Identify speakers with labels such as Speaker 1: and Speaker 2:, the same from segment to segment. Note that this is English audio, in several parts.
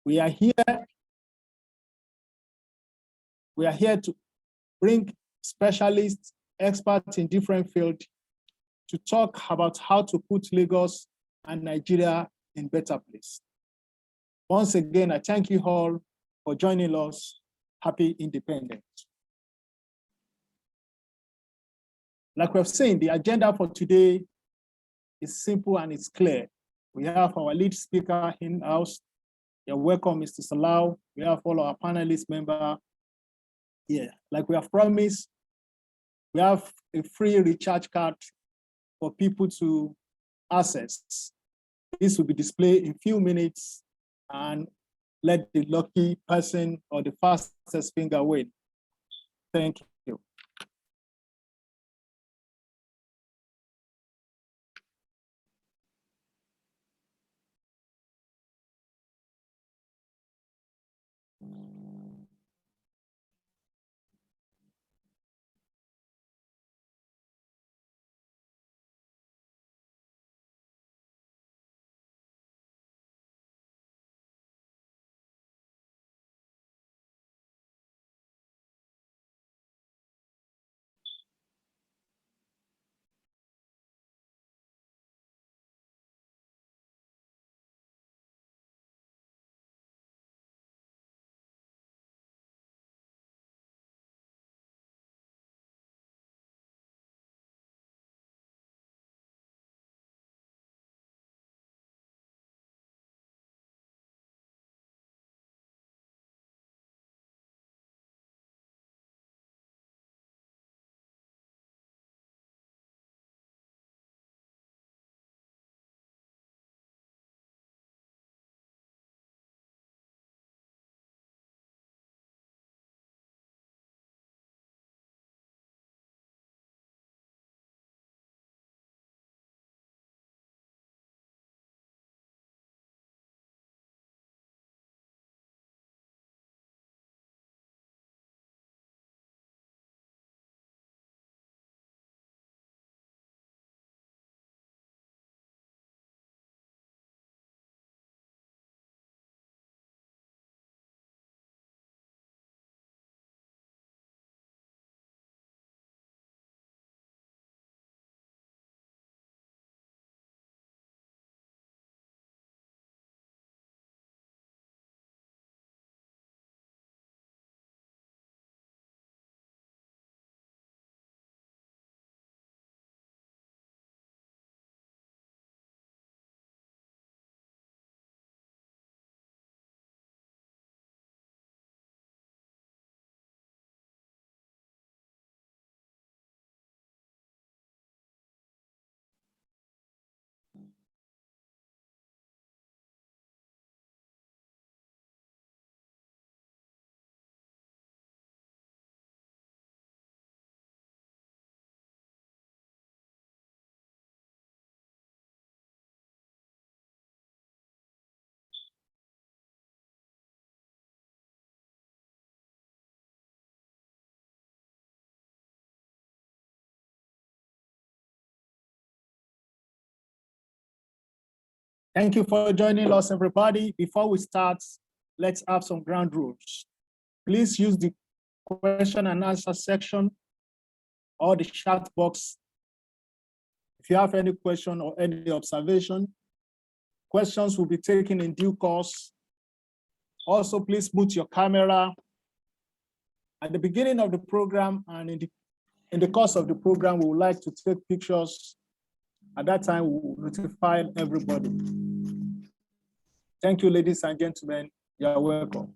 Speaker 1: We are here to bring specialists, experts in different fields to talk about how to put Lagos and Nigeria in better place. Once again, I thank you all for joining us. Happy Independence. Like we've seen, the agenda for today is simple and it's clear. We have our lead speaker in-house. You're welcome, Mr. Salau. We have all our panelist members here. Like we have promised, we have a free recharge card for people to access. This will be displayed in a few minutes and let the lucky person or the fastest finger win. Thank you. Thank you for joining us, everybody. Before we start, let's have some ground rules. Please use the question and answer section or the chat box. If you have any question or any observation, questions will be taken in due course. Also, please mute your camera. At the beginning of the program and in the course of the program, we would like to take pictures. At that time, we will notify everybody. Thank you, ladies and gentlemen. You're welcome.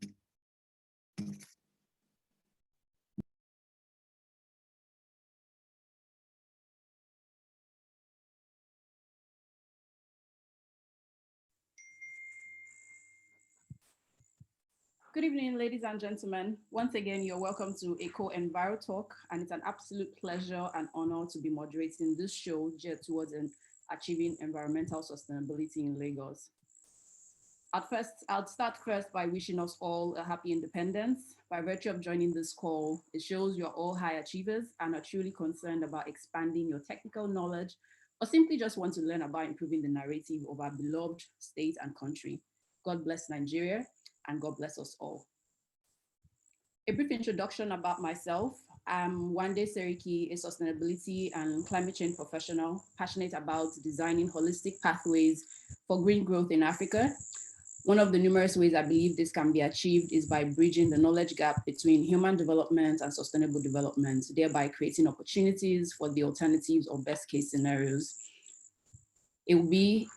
Speaker 2: Good evening, ladies and gentlemen. Once again, you're welcome to Eko EnviroTalk, and it's an absolute pleasure and honor to be moderating this show geared towards achieving environmental sustainability in Lagos. I'll start first by wishing us all a happy independence. By virtue of joining this call, it shows you're all high achievers and are truly concerned about expanding your technical knowledge, or simply just want to learn about improving the narrative of our beloved state and country. God bless Nigeria. and God bless us all. A brief introduction about myself. I'm Wande Seriki, a sustainability and climate change professional, passionate about designing holistic pathways for green growth in Africa. One of the numerous ways I believe this can be achieved is by bridging the knowledge gap between human development and sustainable development, thereby creating opportunities for the alternatives or best case scenarios. It will be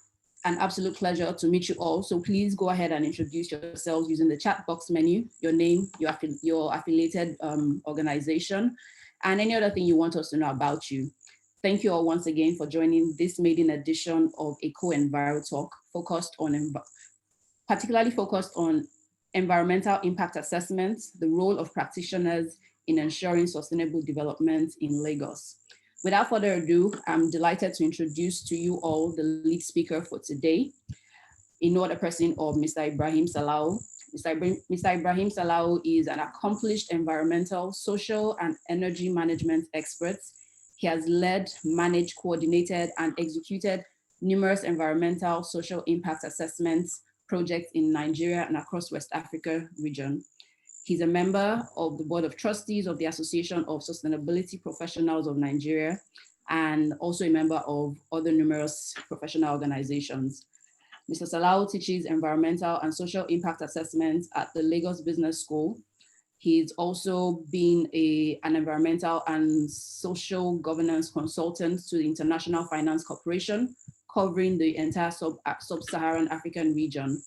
Speaker 2: an absolute pleasure to meet you all. So please go ahead and introduce yourselves using the chat box menu, your name, your affiliated organization, and any other thing you want us to know about you. Thank you all once again for joining this maiden edition of Eko EnviroTalk, particularly focused on environmental impact assessments, the role of practitioners in ensuring sustainable development in Lagos. Without further ado, I'm delighted to introduce to you all the lead speaker for today, in no other person of Mr. Ibrahim Salau. Mr. Ibrahim Salau is an accomplished environmental, social, and energy management expert. He has led, managed, coordinated, and executed numerous environmental social impact assessments projects in Nigeria and across West Africa region. He's a member of the Board of Trustees of the Association of Sustainability Professionals of Nigeria, and also a member of other numerous professional organizations. Mr. Salau teaches environmental and social impact assessments at the Lagos Business School. He's also been an environmental and social governance consultant to the International Finance Corporation, covering the entire sub-Saharan African region.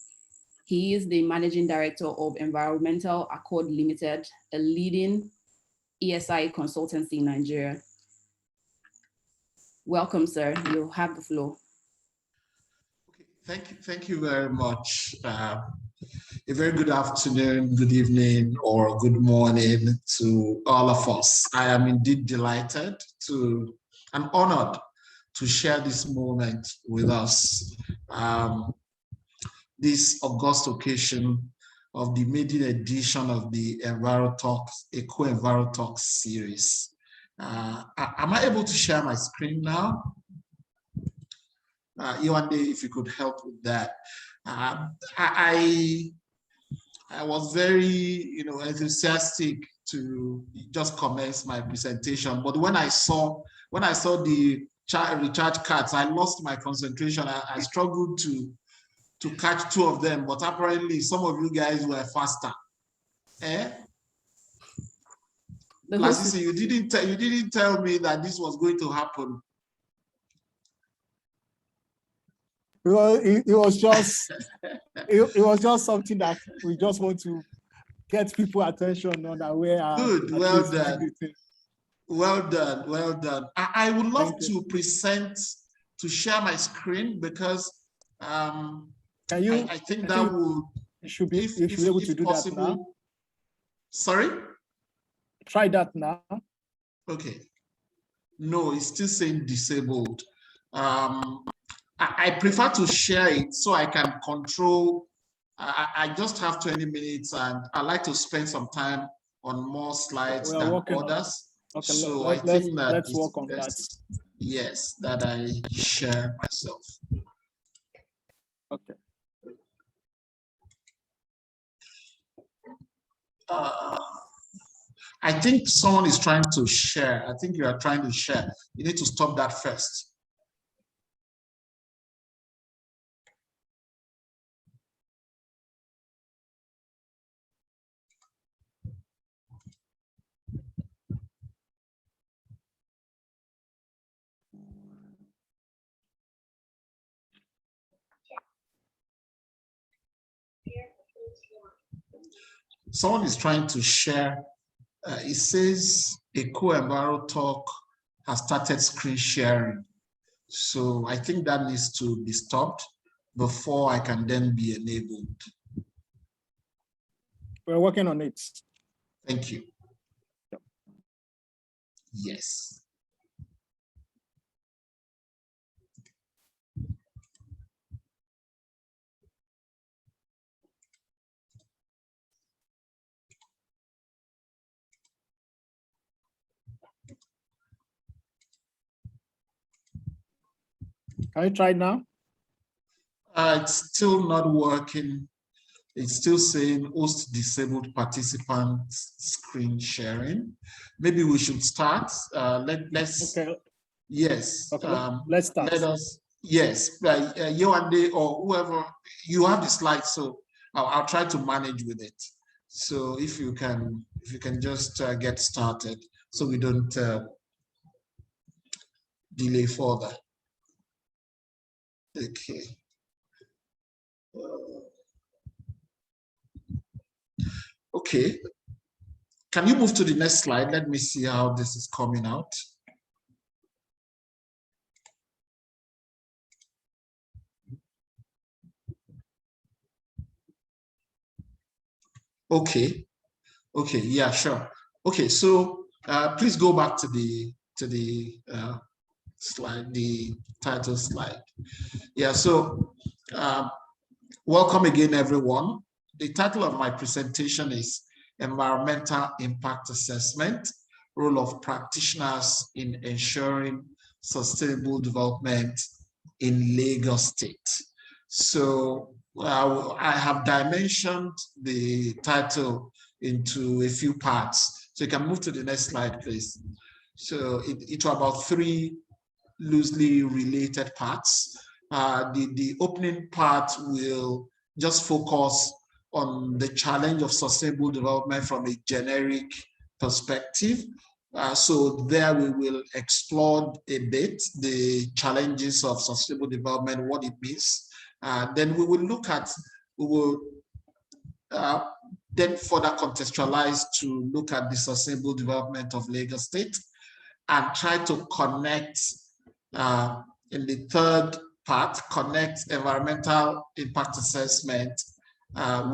Speaker 2: He is the managing director of Environmental Accord Limited, a leading ESI consultancy in Nigeria. Welcome, sir. You have the floor.
Speaker 3: Okay, thank you very much. A very good afternoon, good evening, or good morning to all of us. I am indeed delighted and honored to share this moment with us. This august occasion of the maiden edition of the Eko EnviroTalk series. Am I able to share my screen now? Yewande, if you could help with that. I was very, enthusiastic to just commence my presentation, but when I saw the recharge cards, I lost my concentration. I struggled to catch two of them, but apparently some of you guys were faster. Lasisi, you didn't tell me that this was going to happen.
Speaker 1: Well, it was just it was just something that we just want to get people attention on that way.
Speaker 3: Good, well done. Well done, well done. I would love to share my screen because
Speaker 1: can you?
Speaker 3: I think that would
Speaker 1: should be if you're able to do possible, that now.
Speaker 3: Sorry?
Speaker 1: Try that now.
Speaker 3: Okay. No, it's still saying disabled. I prefer to share it so I can control. I just have 20 minutes and I like to spend some time on more slides than others.
Speaker 1: Okay,
Speaker 3: so let's work on that. Yes, that I share myself.
Speaker 1: Okay.
Speaker 3: I think someone is trying to share. I think you are trying to share. You need to stop that first. Someone is trying to share. It says Eko EnviroTalk has started screen sharing. So I think that needs to be stopped before I can then be enabled.
Speaker 1: We're working on it.
Speaker 3: Thank you. Yep. Yes.
Speaker 1: Can you try it now?
Speaker 3: It's still not working. It's still saying host disabled participants screen sharing. Maybe we should start. Let's.
Speaker 1: Okay.
Speaker 3: Yes.
Speaker 1: Okay. Let's start.
Speaker 3: Let us. Yes. You and they or whoever, you have the slides, so I'll try to manage with it. So if you can just get started, so we don't delay further. Okay. Okay. Can you move to the next slide? Let me see how this is coming out. Okay. Okay. Yeah, sure. Okay. So please go back to the slide, the title slide. Yeah. So welcome again, everyone. The title of my presentation is Environmental Impact Assessment, Role of Practitioners in Ensuring Sustainable Development in Lagos State. So I have dimensioned the title into a few parts. So you can move to the next slide, please. So it's about 3 loosely related parts. The opening part will just focus on the challenge of sustainable development from a generic perspective. So there we will explore a bit the challenges of sustainable development, what it means. Then we will look at, we will then further contextualize to look at the sustainable development of Lagos State and try to connect in the third part, connect environmental impact assessment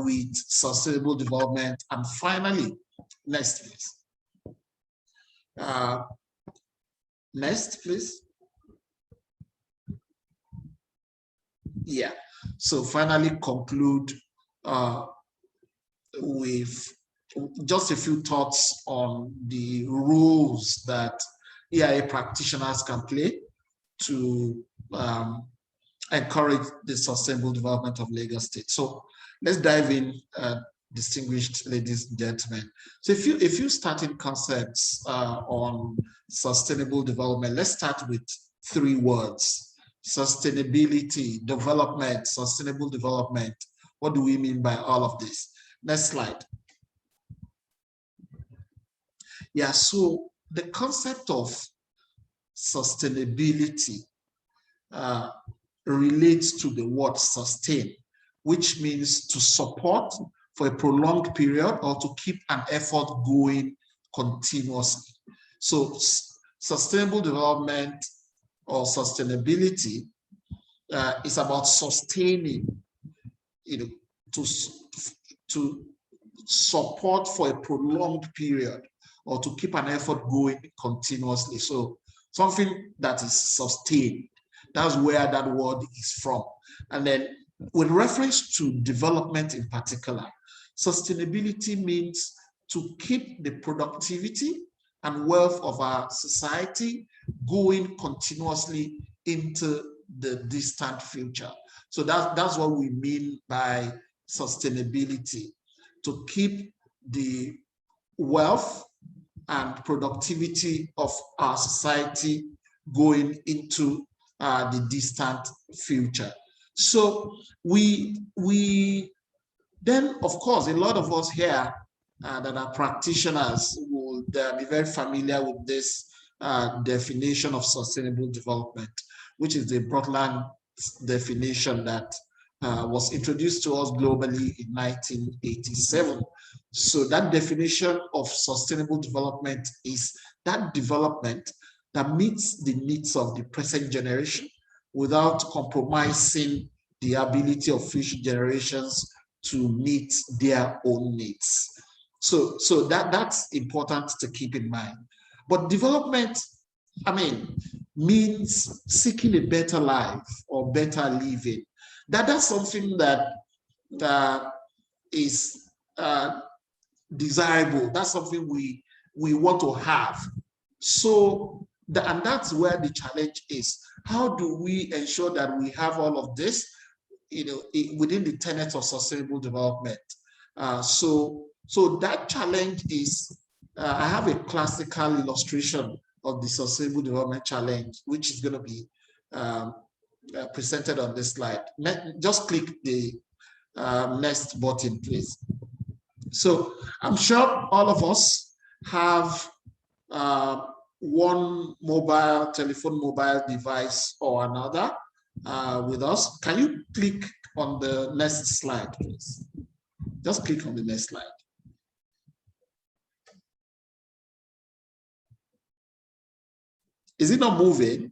Speaker 3: with sustainable development. And finally, next please. Next, please. Yeah, so finally conclude with just a few thoughts on the roles that EIA practitioners can play to encourage the sustainable development of Lagos State. So let's dive in, distinguished ladies and gentlemen. So if you starting concepts on sustainable development, let's start with 3 words: sustainability, development, sustainable development. What do we mean by all of this? Next slide. Yeah, so the concept of sustainability relates to the word sustain, which means to support for a prolonged period or to keep an effort going continuously. So sustainable development or sustainability is about sustaining, to support for a prolonged period or to keep an effort going continuously. So something that is sustained. That's where that word is from. And then with reference to development in particular, sustainability means to keep the productivity and wealth of our society going continuously into the distant future. So that's what we mean by sustainability, to keep the wealth and productivity of our society going into the distant future. So we then, of course, a lot of us here that are practitioners will be very familiar with this definition of sustainable development, which is the Brundtland definition that was introduced to us globally in 1987. So that definition of sustainable development is that development that meets the needs of the present generation without compromising the ability of future generations to meet their own needs. So that's important to keep in mind. But development, means seeking a better life or better living. That's something that is desirable. That's something we want to have. So, and that's where the challenge is. How do we ensure that we have all of this within the tenets of sustainable development. So that challenge is, I have a classical illustration of the sustainable development challenge, which is going to be presented on this slide. Just click the next button, please. So I'm sure all of us have one mobile device or another with us. Can you click on the next slide, please? Just click on the next slide. Is it not moving?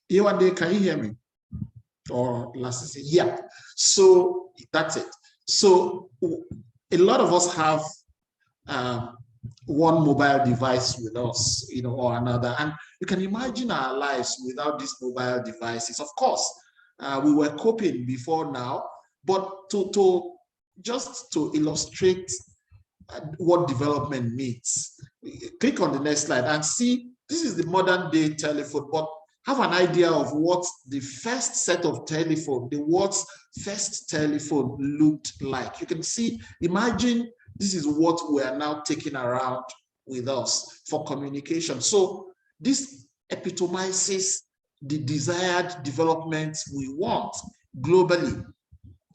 Speaker 3: Yewande, can you hear me? Or last, yeah. So that's it. So a lot of us have one mobile device with us, or another, and you can imagine our lives without these mobile devices. Of course, we were coping before now, but just to illustrate what development means, click on the next slide and see. This is the modern day telephone, but have an idea of what the first set of telephone, the world's first telephone looked like. You can see, imagine this is what we are now taking around with us for communication. So this epitomizes the desired development we want globally,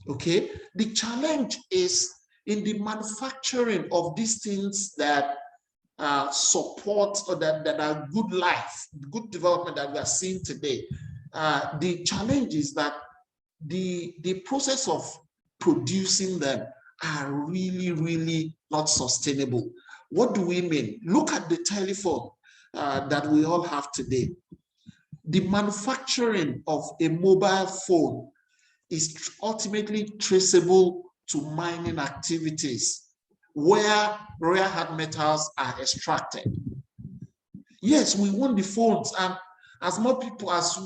Speaker 3: okay? The challenge is in the manufacturing of these things that support or that are good life, good development that we are seeing today. The challenge is that the process of producing them are really, really not sustainable. What do we mean? Look at the telephone that we all have today. The manufacturing of a mobile phone is ultimately traceable to mining activities where rare earth metals are extracted. Yes, we want the phones, and as more people, as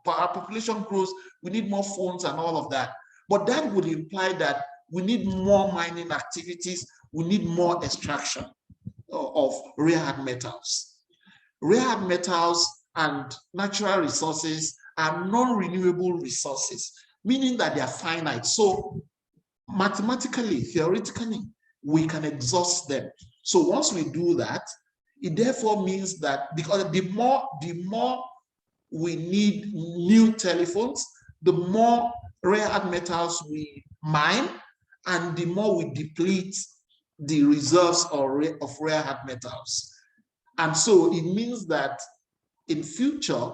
Speaker 3: our population grows, we need more phones and all of that. But that would imply that we need more mining activities, we need more extraction of rare earth metals. Rare earth metals and natural resources are non-renewable resources, meaning that they are finite. So mathematically, theoretically, we can exhaust them. So once we do that, it therefore means that because the more we need new telephones, the more rare earth metals we mine, and the more we deplete the reserves of rare earth metals. And so it means that in future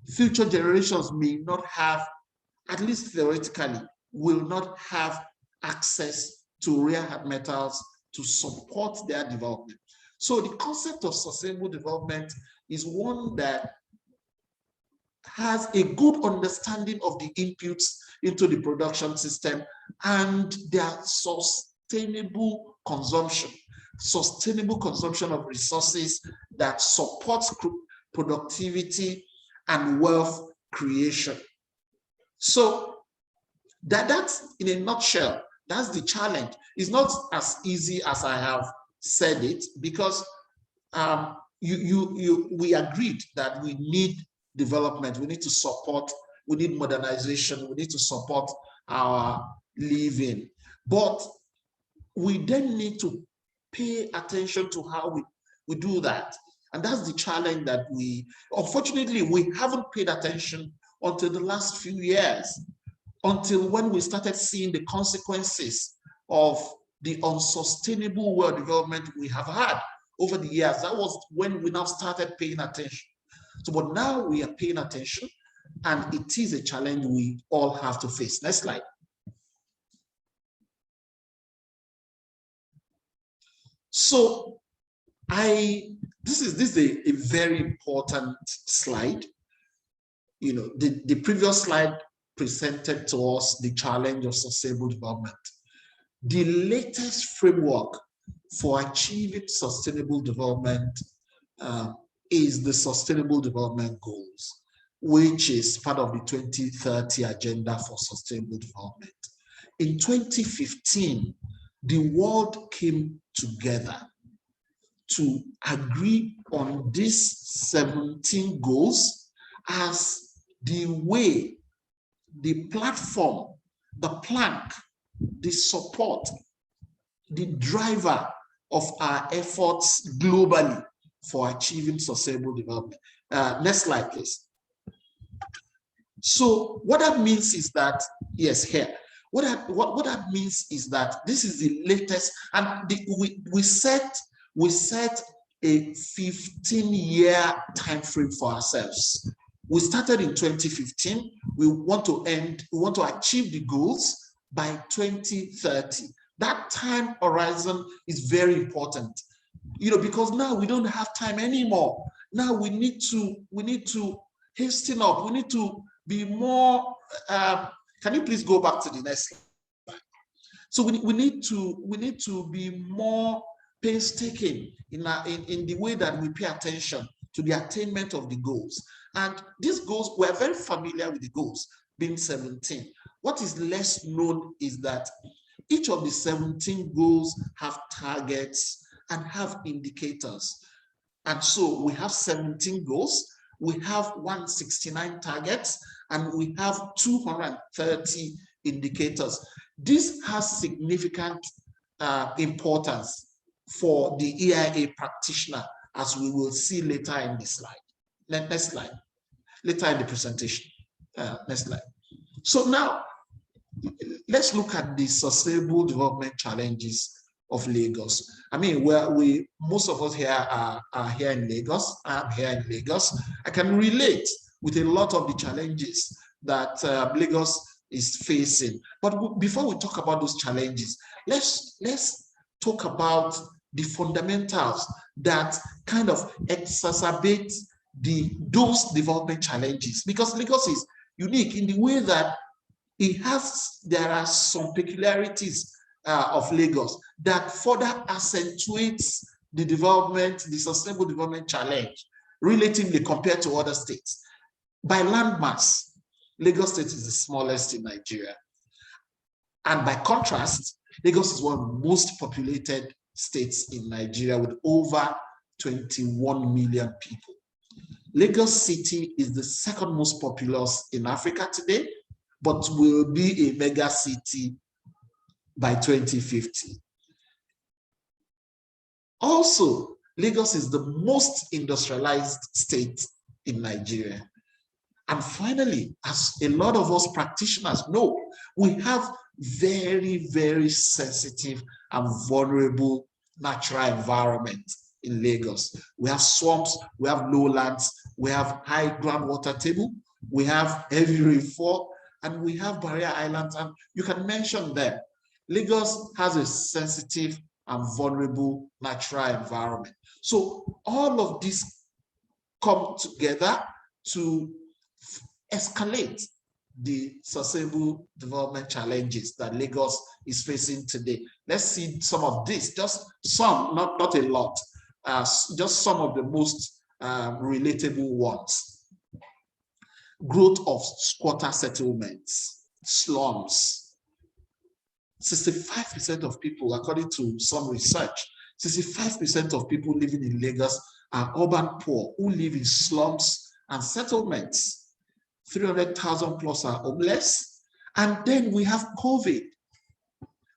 Speaker 3: generations may not have, at least theoretically, will not have access to rare earth metals to support their development. So the concept of sustainable development is one that has a good understanding of the inputs into the production system and their sustainable consumption of resources that supports productivity and wealth creation. So that's in a nutshell. That's the challenge. It's not as easy as I have said it, because we agreed that we need development, we need to support, we need modernization, we need to support our living. But we then need to pay attention to how we do that. And that's the challenge that unfortunately, we haven't paid attention until the last few years, until when we started seeing the consequences of the unsustainable world development we have had over the years. That was when we now started paying attention. So, but now we are paying attention, and it is a challenge we all have to face. Next slide. So this is a very important slide. The previous slide presented to us the challenge of sustainable development. The latest framework for achieving sustainable development is the Sustainable Development Goals, which is part of the 2030 Agenda for Sustainable Development. In 2015, the world came together to agree on these 17 goals as the way, the platform, the plank, the support, the driver of our efforts globally for achieving sustainable development. Next slide, please. So what that means is that, yes, here, what that means is that this is the latest, and we set a 15-year time frame for ourselves. We started in 2015. We want to achieve the goals by 2030. That time horizon is very important, because now we don't have time anymore. Now we need to hasten up. We need to be more. Can you please go back to the next slide? So we need to be more painstaking in the way that we pay attention to the attainment of the goals. And these goals, we're very familiar with the goals being 17. What is less known is that each of the 17 goals have targets and have indicators. And so we have 17 goals, we have 169 targets, and we have 230 indicators. This has significant importance for the EIA practitioner, as we will see later in the slide. Next slide. Later in the presentation. Next slide. So now, let's look at the sustainable development challenges of Lagos. I mean, most of us here are here in Lagos. I'm here in Lagos. I can relate with a lot of the challenges that Lagos is facing. But before we talk about those challenges, let's talk about the fundamentals that kind of exacerbate those development challenges, because Lagos is unique in the way that there are some peculiarities of Lagos that further accentuates the sustainable development challenge relatively compared to other states. By landmass, Lagos State is the smallest in Nigeria. And by contrast, Lagos is one of the most populated states in Nigeria with over 21 million people. Lagos City is the second most populous in Africa today, but will be a mega city by 2050. Also, Lagos is the most industrialized state in Nigeria. And finally, as a lot of us practitioners know, we have very, very sensitive and vulnerable natural environment in Lagos. We have swamps, we have lowlands, we have high groundwater table, we have heavy rainfall, and we have barrier islands, and you can mention them. Lagos has a sensitive and vulnerable natural environment. So all of these come together to escalate the sustainable development challenges that Lagos is facing today. Let's see some of this, just some, not a lot, just some of the most relatable ones. Growth of squatter settlements, slums. 65% of people, according to some research, 65% of people living in Lagos are urban poor who live in slums and settlements. 300,000 plus are homeless. And then we have COVID.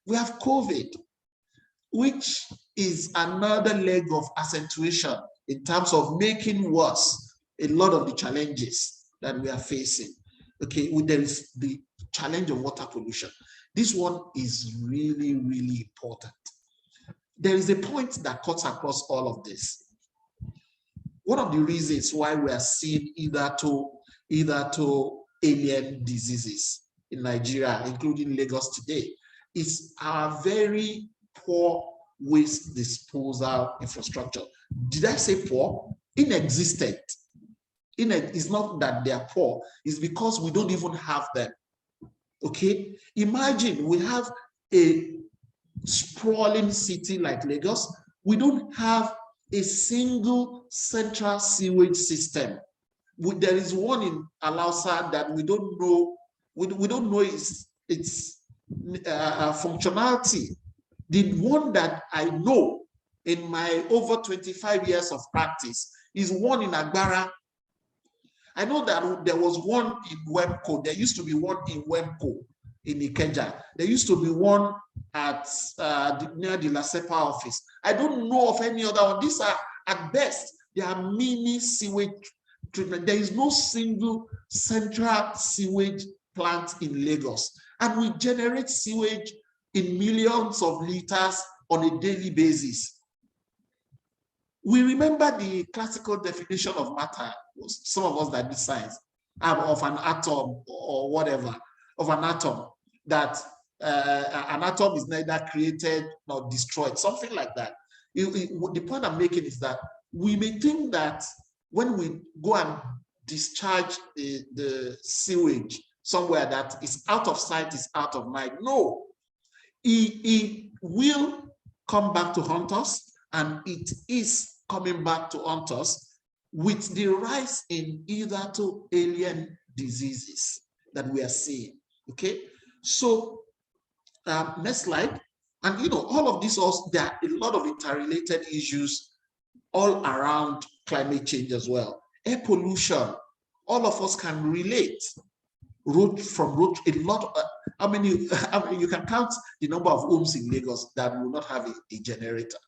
Speaker 3: We have COVID, which is another leg of accentuation in terms of making worse a lot of the challenges that we are facing. Okay, there is the challenge of water pollution. This one is really, really important. There is a point that cuts across all of this. One of the reasons why we are seeing either to alien diseases in Nigeria, including Lagos today, is our very poor waste disposal infrastructure. Did I say poor? Inexistent. It's not that they are poor, it's because we don't even have them. Okay, imagine we have a sprawling city like Lagos. We don't have a single central sewage system. There is one in Alausa that we don't know. We don't know its functionality. The one that I know in my over 25 years of practice is one in Agbara. I know that there was one in Webco. There used to be one in Webco in Ikeja. There used to be one at near the Lasepa office. I don't know of any other one. These are, at best, they are mini sewage treatment. There is no single central sewage plant in Lagos. And we generate sewage in millions of liters on a daily basis. We remember the classical definition of matter, some of us that do science, of an atom or whatever, of an atom, that an atom is neither created nor destroyed, something like that. The point I'm making is that we may think that when we go and discharge the sewage somewhere that is out of sight, is out of mind. No, it will come back to haunt us, and it is coming back to haunt us with the rise in either to alien diseases that we are seeing. Okay, so next slide. And you know, all of this also, there are a lot of interrelated issues all around climate change as well. Air pollution, all of us can relate. A lot of, I mean, you can count the number of homes in Lagos that will not have a generator.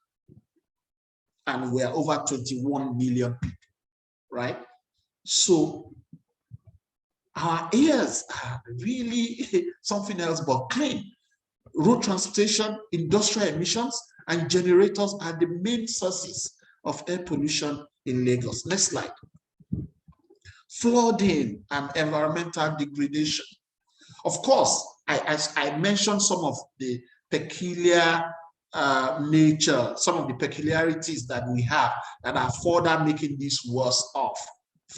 Speaker 3: And we are over 21 million people, right? So our airs are really something else but clean. Road transportation, industrial emissions, and generators are the main sources of air pollution in Lagos. Next slide. Flooding and environmental degradation. Of course, I mentioned some of the peculiar nature, some of the peculiarities that we have that are further making this worse off,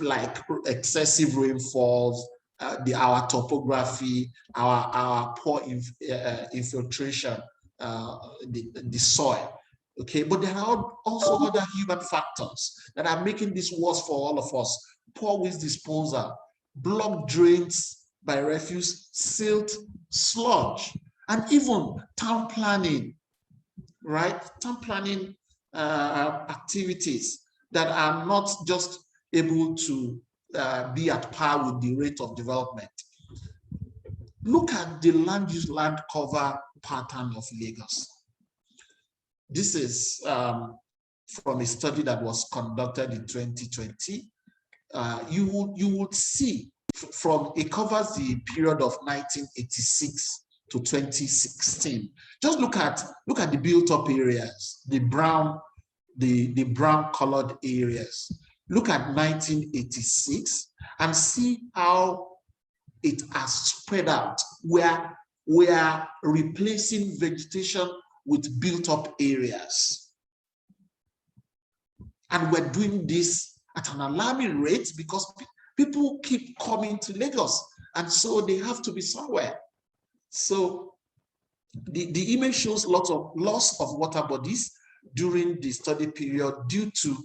Speaker 3: like excessive rainfalls, our topography, our poor infiltration, the soil. Okay, but there are also other human factors that are making this worse for all of us. Poor waste disposal, blocked drains by refuse, silt, sludge, and even town planning, right? Town planning activities that are not just able to be at par with the rate of development. Look at the land use land cover pattern of Lagos. This is from a study that was conducted in 2020. You would see from, it covers the period of 1986 to 2016. Just look at the built up areas, the brown colored areas. Look at 1986 and see how it has spread out, where we are replacing vegetation with built up areas. And we're doing this at an alarming rate because people keep coming to Lagos, and so they have to be somewhere. So the image shows lots of loss of water bodies during the study period due to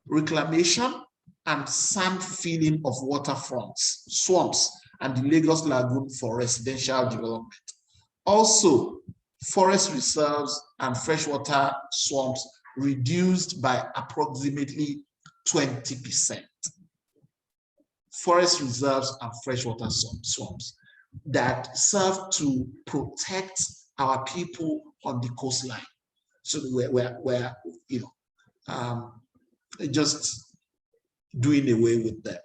Speaker 3: reclamation and sand filling of waterfronts, swamps, and the Lagos Lagoon for residential development. Also, forest reserves and freshwater swamps reduced by approximately 20%. Forest reserves and freshwater swamps that serve to protect our people on the coastline. So we're just doing away with them.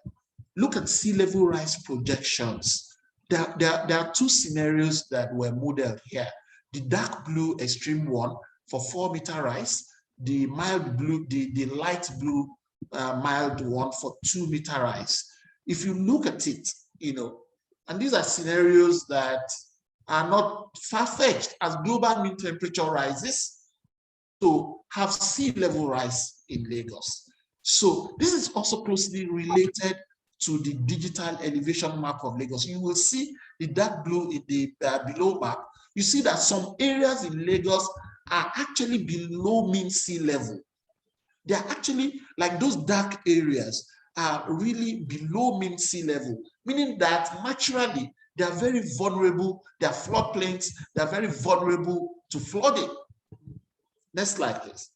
Speaker 3: Look at sea level rise projections. There are two scenarios that were modeled here. The dark blue extreme one for 4-meter rise, the mild blue, the light blue mild one for 2-meter rise. If you look at it, and these are scenarios that are not far-fetched as global mean temperature rises to have sea level rise in Lagos. So this is also closely related to the digital elevation map of Lagos. You will see the dark blue in the below map. You see that some areas in Lagos are actually below mean sea level. They are actually, like those dark areas are really below mean sea level, meaning that naturally they are very vulnerable. They are floodplains. They are very vulnerable to flooding. Next slide, please.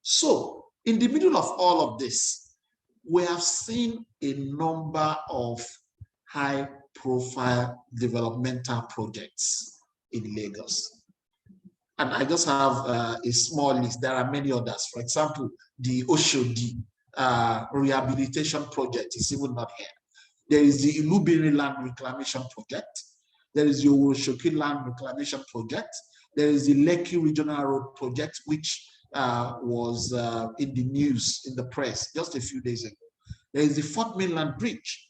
Speaker 3: So in the middle of all of this, we have seen a number of high-profile developmental projects in Lagos. And I just have a small list. There are many others. For example, the Oshodi rehabilitation project is even not here. There is the Ilubiri land reclamation project. There is the Owoshoki land reclamation project. There is the Lekki Regional Road project, which was in the news, in the press, just a few days ago. There is the Fort Mainland Bridge.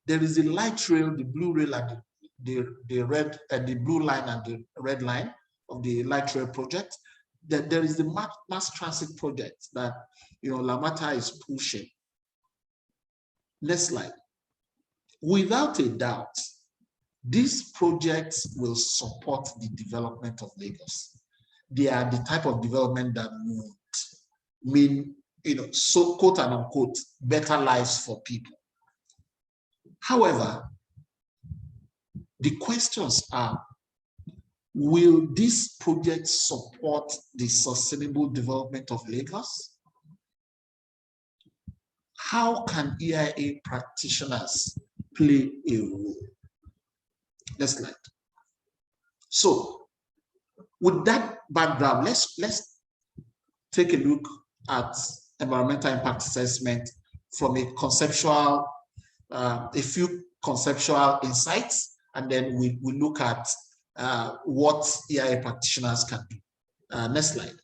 Speaker 3: There is the light rail, the blue rail, and the blue line and the red line of the light rail project. There is the mass transit project that Lamata is pushing. Next slide. Without a doubt, these projects will support the development of Lagos. They are the type of development that would mean, so quote and unquote, better lives for people. However, the questions are, will these projects support the sustainable development of Lagos? How can EIA practitioners play a role? Next slide. So, with that background, let's take a look at environmental impact assessment from a conceptual, a few conceptual insights, and then we look at what EIA practitioners can do. Next slide.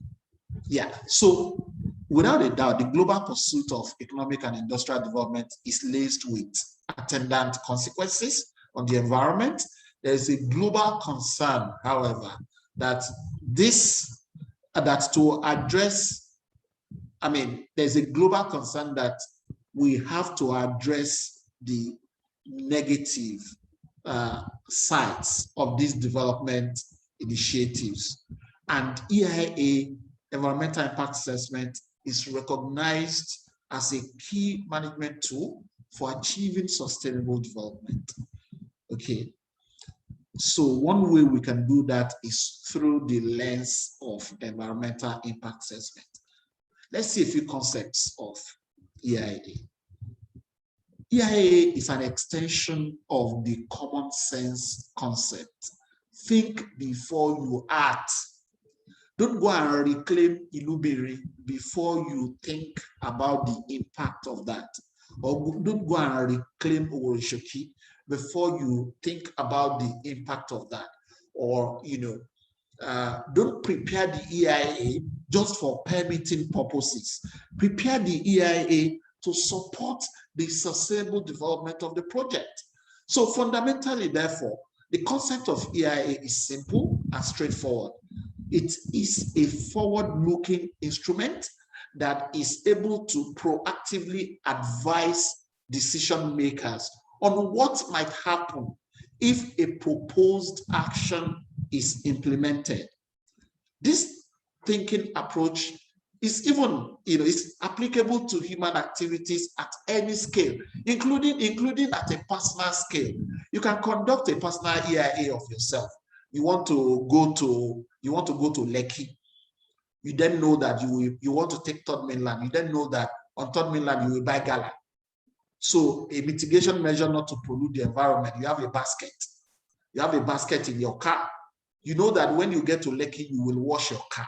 Speaker 3: Yeah, so without a doubt, the global pursuit of economic and industrial development is laced with attendant consequences on the environment. There is a global concern, however, that to address, there's a global concern that we have to address the negative sides of these development initiatives. And EIA, environmental impact assessment, is recognized as a key management tool for achieving sustainable development. Okay. So one way we can do that is through the lens of environmental impact assessment. Let's see a few concepts of EIA. EIA is an extension of the common sense concept. Think before you act. Don't go and reclaim Ilubiri before you think about the impact of that. Or don't go and reclaim Owoshoki before you think about the impact of that. Or, don't prepare the EIA just for permitting purposes. Prepare the EIA to support the sustainable development of the project. So fundamentally, therefore, the concept of EIA is simple and straightforward. It is a forward-looking instrument that is able to proactively advise decision makers on what might happen if a proposed action is implemented. This thinking approach is even, is applicable to human activities at any scale, including at a personal scale. You can conduct a personal EIA of yourself. You want to go to Lekki. You then know that you want to take Third Mainland. You then know that on Third Mainland you will buy gala. So a mitigation measure not to pollute the environment, you have a basket. You have a basket in your car. You know that when you get to Lekki, you will wash your car.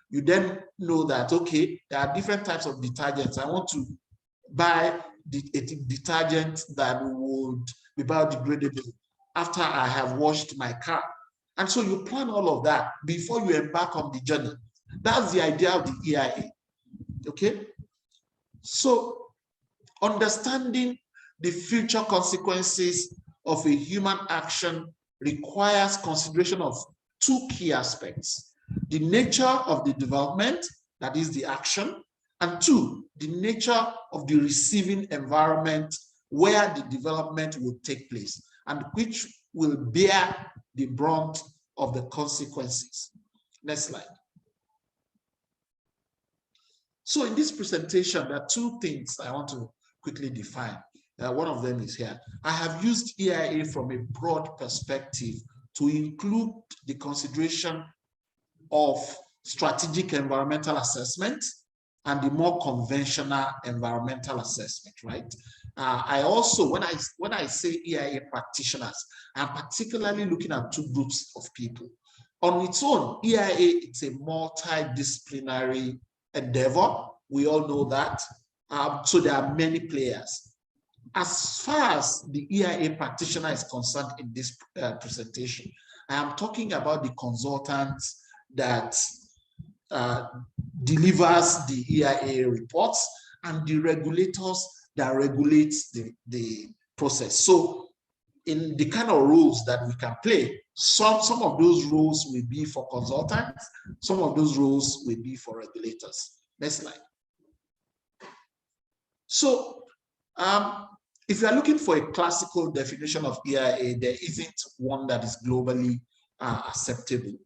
Speaker 3: You then know that, okay, there are different types of detergents. I want to buy a detergent that would be biodegradable after I have washed my car. And so you plan all of that before you embark on the journey. That's the idea of the EIA, okay? So understanding the future consequences of a human action requires consideration of two key aspects: the nature of the development, that is the action, and two, the nature of the receiving environment where the development will take place and which will bear the brunt of the consequences. Next slide. So in this presentation, there are two things I want to quickly define. One of them is here. I have used EIA from a broad perspective to include the consideration of strategic environmental assessment and the more conventional environmental assessment, right? I also, when I say EIA practitioners, I'm particularly looking at two groups of people. On its own, EIA it's a multidisciplinary endeavor. We all know that. So there are many players. As far as the EIA practitioner is concerned in this presentation, I am talking about the consultant that delivers the EIA reports and the regulators that regulate the process. So in the kind of roles that we can play, some of those roles will be for consultants, some of those roles will be for regulators. Next slide. So if you are looking for a classical definition of EIA, there isn't one that is globally acceptable.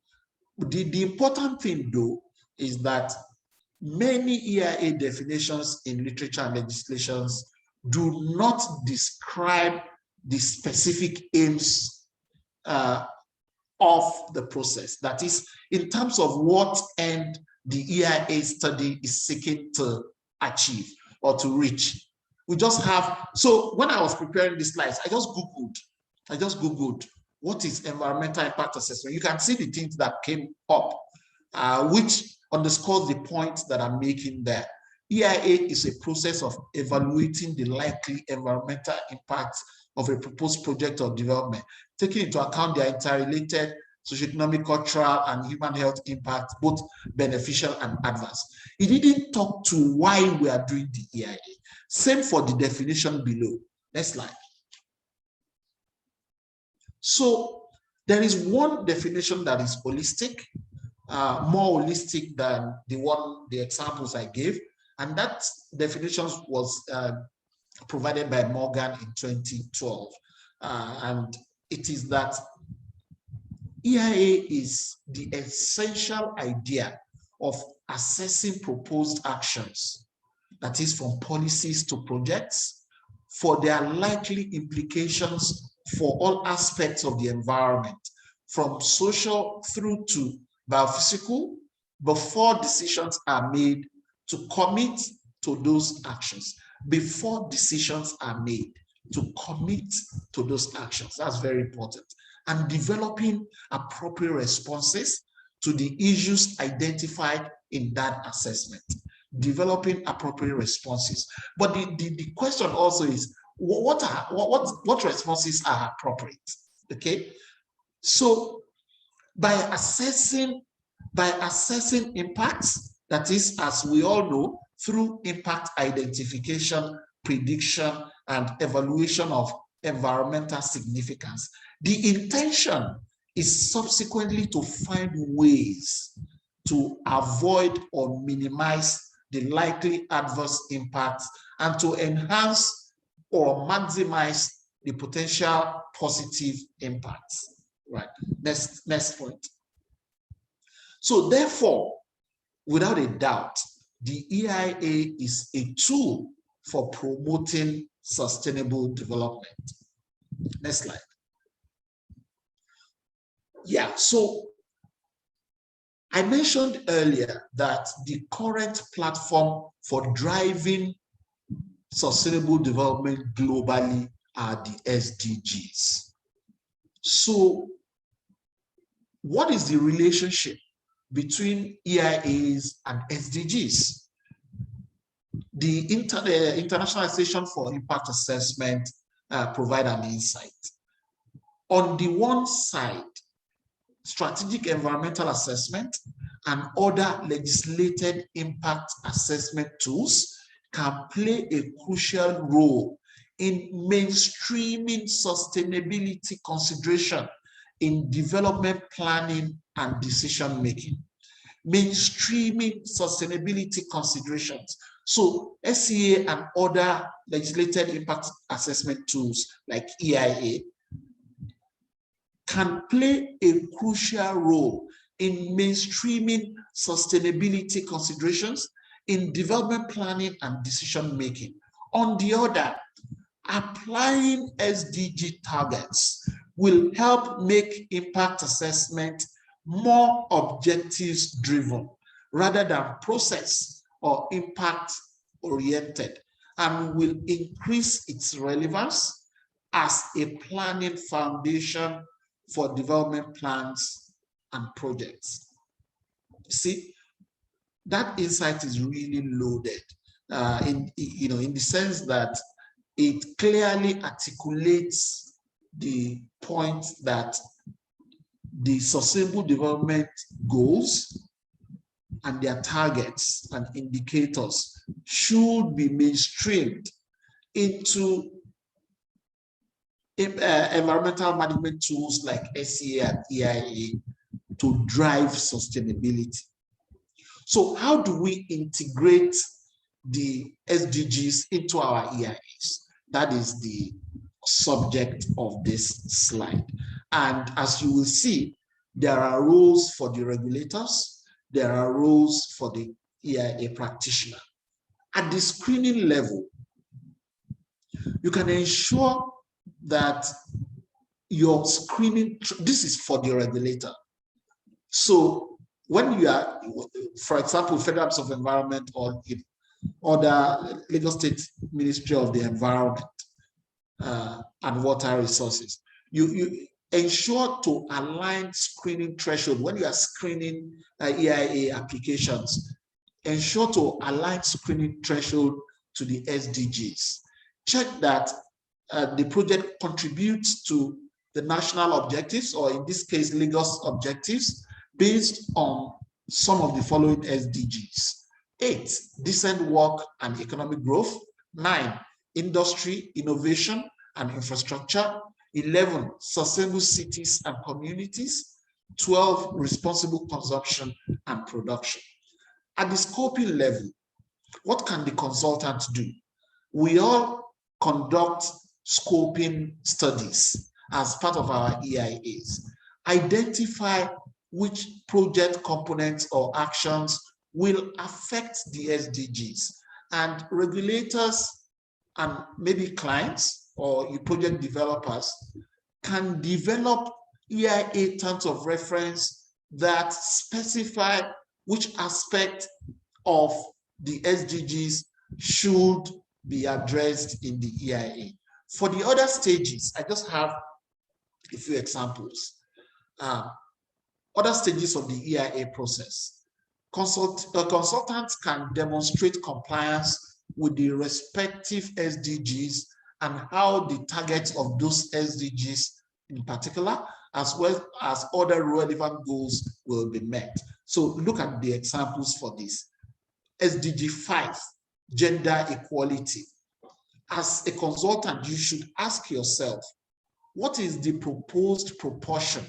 Speaker 3: The important thing, though, is that many EIA definitions in literature and legislations do not describe the specific aims of the process. That is, in terms of what end the EIA study is seeking to achieve or to reach. We just have, so when I was preparing these slides, I just Googled what is environmental impact assessment. You can see the things that came up, which underscores the point that I'm making there. EIA is a process of evaluating the likely environmental impact of a proposed project or development, taking into account their interrelated socioeconomic, cultural, and human health impact, both beneficial and adverse. It didn't talk to why we are doing the EIA. Same for the definition below. Next slide. So there is one definition that is holistic, more holistic than the examples I gave, and that definition was provided by Morgan in 2012, and it is that EIA is the essential idea of assessing proposed actions, that is from policies to projects, for their likely implications for all aspects of the environment, from social through to biophysical, before decisions are made to commit to those actions. Before decisions are made to commit to those actions. That's very important. And developing appropriate responses to the issues identified in that assessment. Developing appropriate responses. But the question also is, what responses are appropriate? Okay, so by assessing impacts, that is, as we all know, through impact identification, prediction, and evaluation of environmental significance, the intention is subsequently to find ways to avoid or minimize the likely adverse impacts and to enhance or maximize the potential positive impacts. Right. Next point. So therefore, without a doubt, the EIA is a tool for promoting sustainable development. Next slide. Yeah, so I mentioned earlier that the current platform for driving sustainable development globally are the SDGs. So what is the relationship between EIAs and SDGs? The International Station for Impact Assessment provide an insight. On the one side, strategic environmental assessment and other legislated impact assessment tools can play a crucial role in mainstreaming sustainability consideration in development planning and decision making. Mainstreaming sustainability considerations. So SEA and other legislated impact assessment tools like EIA can play a crucial role in mainstreaming sustainability considerations in development planning and decision making. On the other, applying SDG targets will help make impact assessment more objectives driven rather than process or impact-oriented and will increase its relevance as a planning foundation for development plans and projects. See, that insight is really loaded in the sense that it clearly articulates the point that the sustainable development goals and their targets and indicators should be mainstreamed into environmental management tools like SEA and EIA to drive sustainability. So how do we integrate the SDGs into our EIAs? That is the subject of this slide. And as you will see, there are roles for the regulators, there are roles for the EIA practitioner. At the screening level, you can ensure that your screening, this is for the regulator. So when you are, for example, Federal Office of Environment or other Lagos State Ministry of the Environment and Water Resources, you ensure to align screening threshold. When you are screening EIA applications, ensure to align screening threshold to the SDGs. Check that the project contributes to the national objectives, or in this case, Lagos objectives, based on some of the following SDGs. 8, decent work and economic growth. 9, industry, innovation and infrastructure. 11, sustainable cities and communities. 12, responsible consumption and production. At the scoping level, what can the consultant do? We all conduct scoping studies as part of our EIAs. Identify which project components or actions will affect the SDGs, and regulators and maybe clients or project developers can develop EIA terms of reference that specify which aspect of the SDGs should be addressed in the EIA. For the other stages, I just have a few examples. Other stages of the EIA process. Consultants can demonstrate compliance with the respective SDGs and how the targets of those SDGs in particular, as well as other relevant goals, will be met. So look at the examples for this. SDG 5, gender equality. As a consultant, you should ask yourself, what is the proposed proportion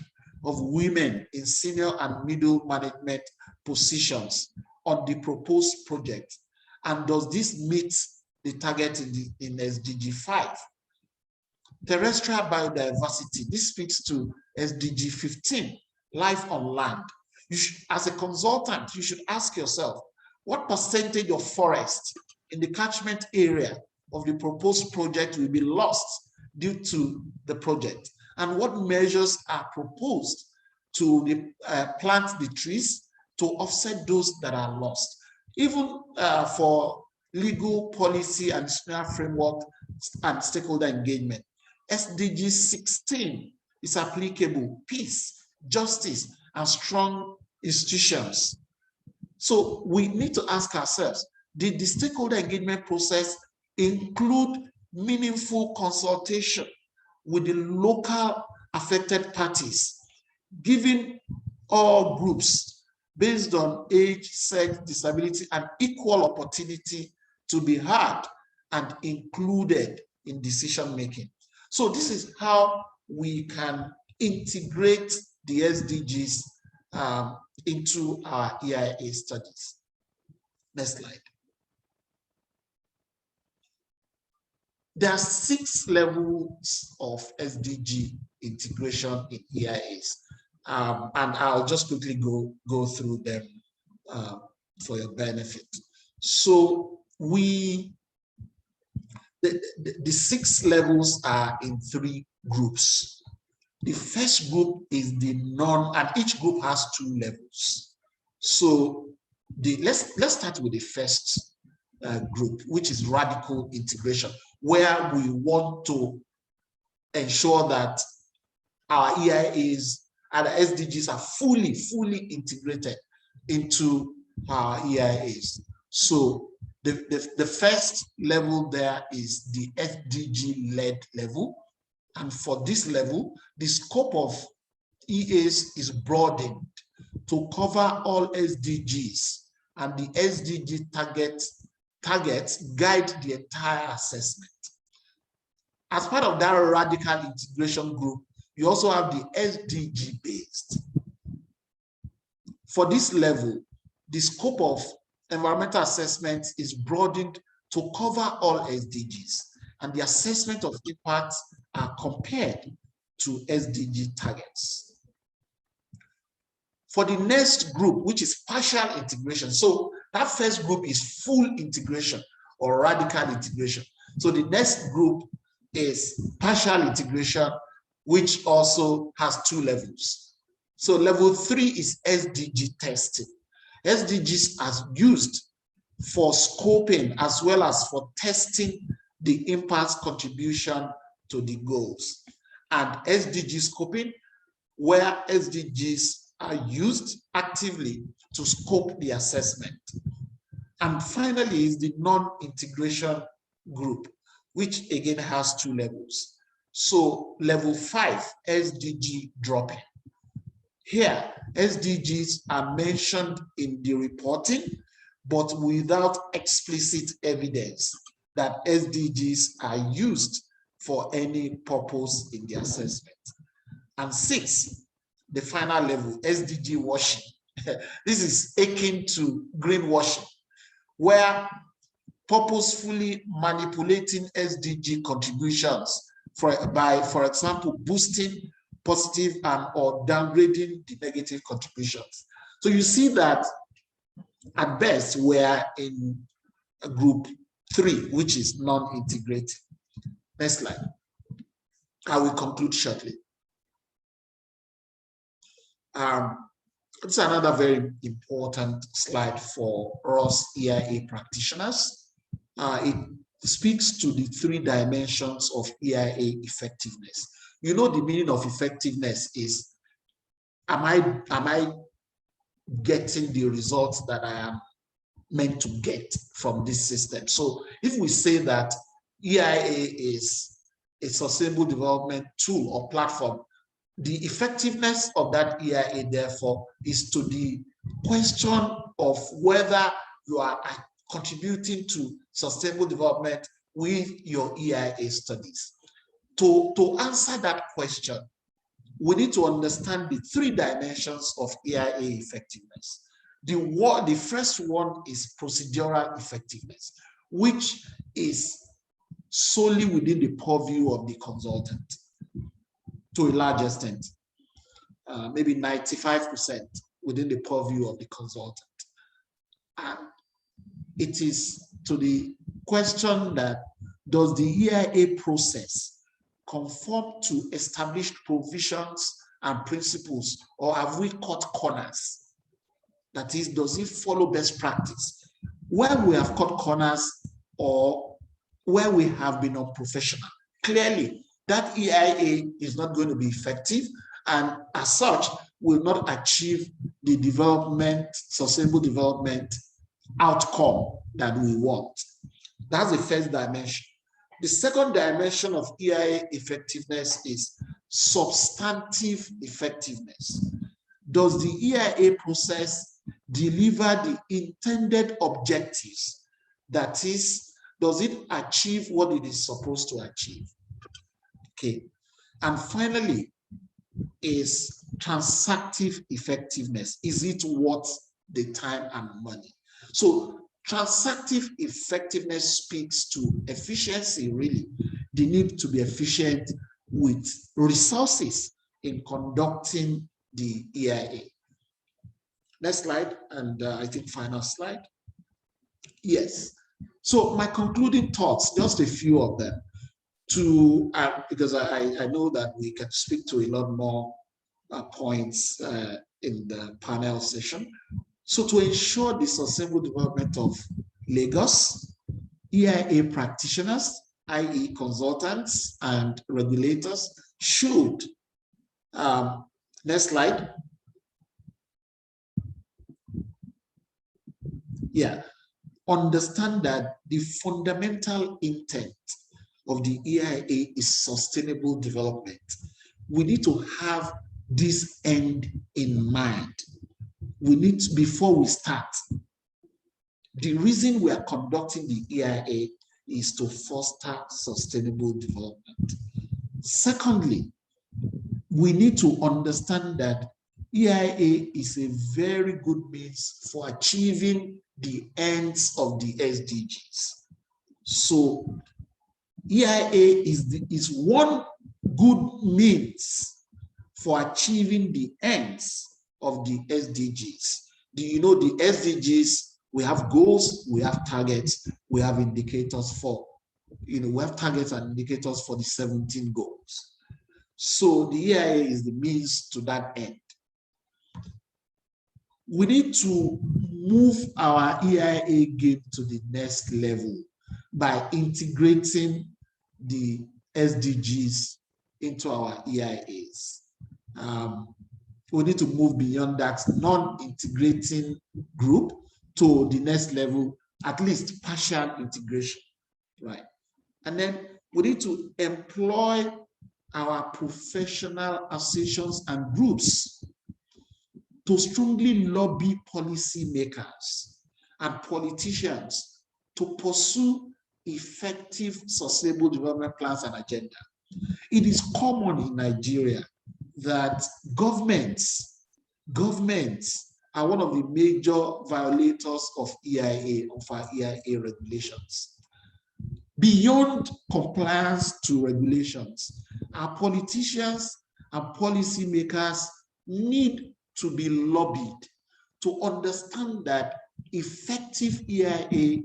Speaker 3: of women in senior and middle management positions on the proposed project? And does this meet the target in SDG 5? Terrestrial biodiversity, this speaks to SDG 15, life on land. You should, as a consultant, you should ask yourself, what percentage of forest in the catchment area of the proposed project will be lost due to the project? And what measures are proposed to plant the trees to offset those that are lost? Even for legal policy and framework and stakeholder engagement, SDG 16 is applicable: peace, justice, and strong institutions. So we need to ask ourselves, did the stakeholder engagement process include meaningful consultation with the local affected parties, giving all groups based on age, sex, disability, and equal opportunity to be heard and included in decision making? So this is how we can integrate the SDGs into our EIA studies. Next slide. There are 6 levels of SDG integration in EIAs, and I'll just quickly go through them for your benefit. So the 6 levels are in 3 groups. The first group is the and each group has 2 levels. So let's start with the first group, which is radical integration, where we want to ensure that our EIAs and SDGs are fully integrated into our EIAs. So the first level there is the SDG-led level. And for this level, the scope of EAs is broadened to cover all SDGs, and the SDG targets guide the entire assessment. As part of that radical integration group, you also have the SDG-based. For this level, the scope of environmental assessment is broadened to cover all SDGs, and the assessment of impacts are compared to SDG targets. For the next group, which is partial integration, so that first group is full integration or radical integration. So the next group is partial integration, which also has 2 levels. So level 3 is SDG testing. SDGs are used for scoping as well as for testing the impact's contribution to the goals. And SDG scoping, where SDGs are used actively to scope the assessment. And finally is the non-integration group, which again has 2 levels. So level 5, SDG dropping. Here, SDGs are mentioned in the reporting, but without explicit evidence that SDGs are used for any purpose in the assessment. And 6, the final level, SDG washing. This is akin to greenwashing, where purposefully manipulating SDG contributions by, for example, boosting positive and or downgrading the negative contributions. So you see that at best we're in group 3, which is non-integrated. Next slide. I will conclude shortly. This is another very important slide for us EIA practitioners. It speaks to the 3 dimensions of EIA effectiveness. You know, the meaning of effectiveness is, am I getting the results that I am meant to get from this system? So if we say that EIA is a sustainable development tool or platform, the effectiveness of that EIA, therefore, is to the question of whether you are contributing to sustainable development with your EIA studies. To answer that question, we need to understand the 3 dimensions of EIA effectiveness. The first one is procedural effectiveness, which is solely within the purview of the consultant to a large extent, maybe 95% within the purview of the consultant. And it is to the question that, does the EIA process conform to established provisions and principles, or have we cut corners? That is, does it follow best practice? Where we have cut corners or where we have been unprofessional, clearly that EIA is not going to be effective, and as such will not achieve the sustainable development outcome that we want. That's the first dimension. The second dimension of EIA effectiveness is substantive effectiveness. Does the EIA process deliver the intended objectives? That is, does it achieve what it is supposed to achieve? Okay. And finally, is transactive effectiveness. Is it worth the time and money? So transactive effectiveness speaks to efficiency, really. The need to be efficient with resources in conducting the EIA. Next slide, and I think final slide. Yes. So my concluding thoughts, just a few of them, because I know that we can speak to a lot more points in the panel session. So to ensure the sustainable development of Lagos, EIA practitioners, i.e. consultants and regulators, should, next slide. Yeah, understand that the fundamental intent of the EIA is sustainable development. We need to have this end in mind. We need to, before we start, the reason we are conducting the EIA is to foster sustainable development. Secondly, we need to understand that EIA is a very good means for achieving the ends of the SDGs. So EIA is one good means for achieving the ends of the SDGs. Do you know the SDGs? We have goals, we have targets, we have indicators for, we have targets and indicators for the 17 goals. So the EIA is the means to that end. We need to move our EIA game to the next level by integrating the SDGs into our EIAs. We need to move beyond that non-integrating group to the next level, at least partial integration, right? And then we need to employ our professional associations and groups to strongly lobby policymakers and politicians to pursue effective sustainable development plans and agenda. It is common in Nigeria that governments are one of the major violators of EIA, of our EIA regulations. Beyond compliance to regulations, our politicians and policymakers need to be lobbied to understand that effective EIA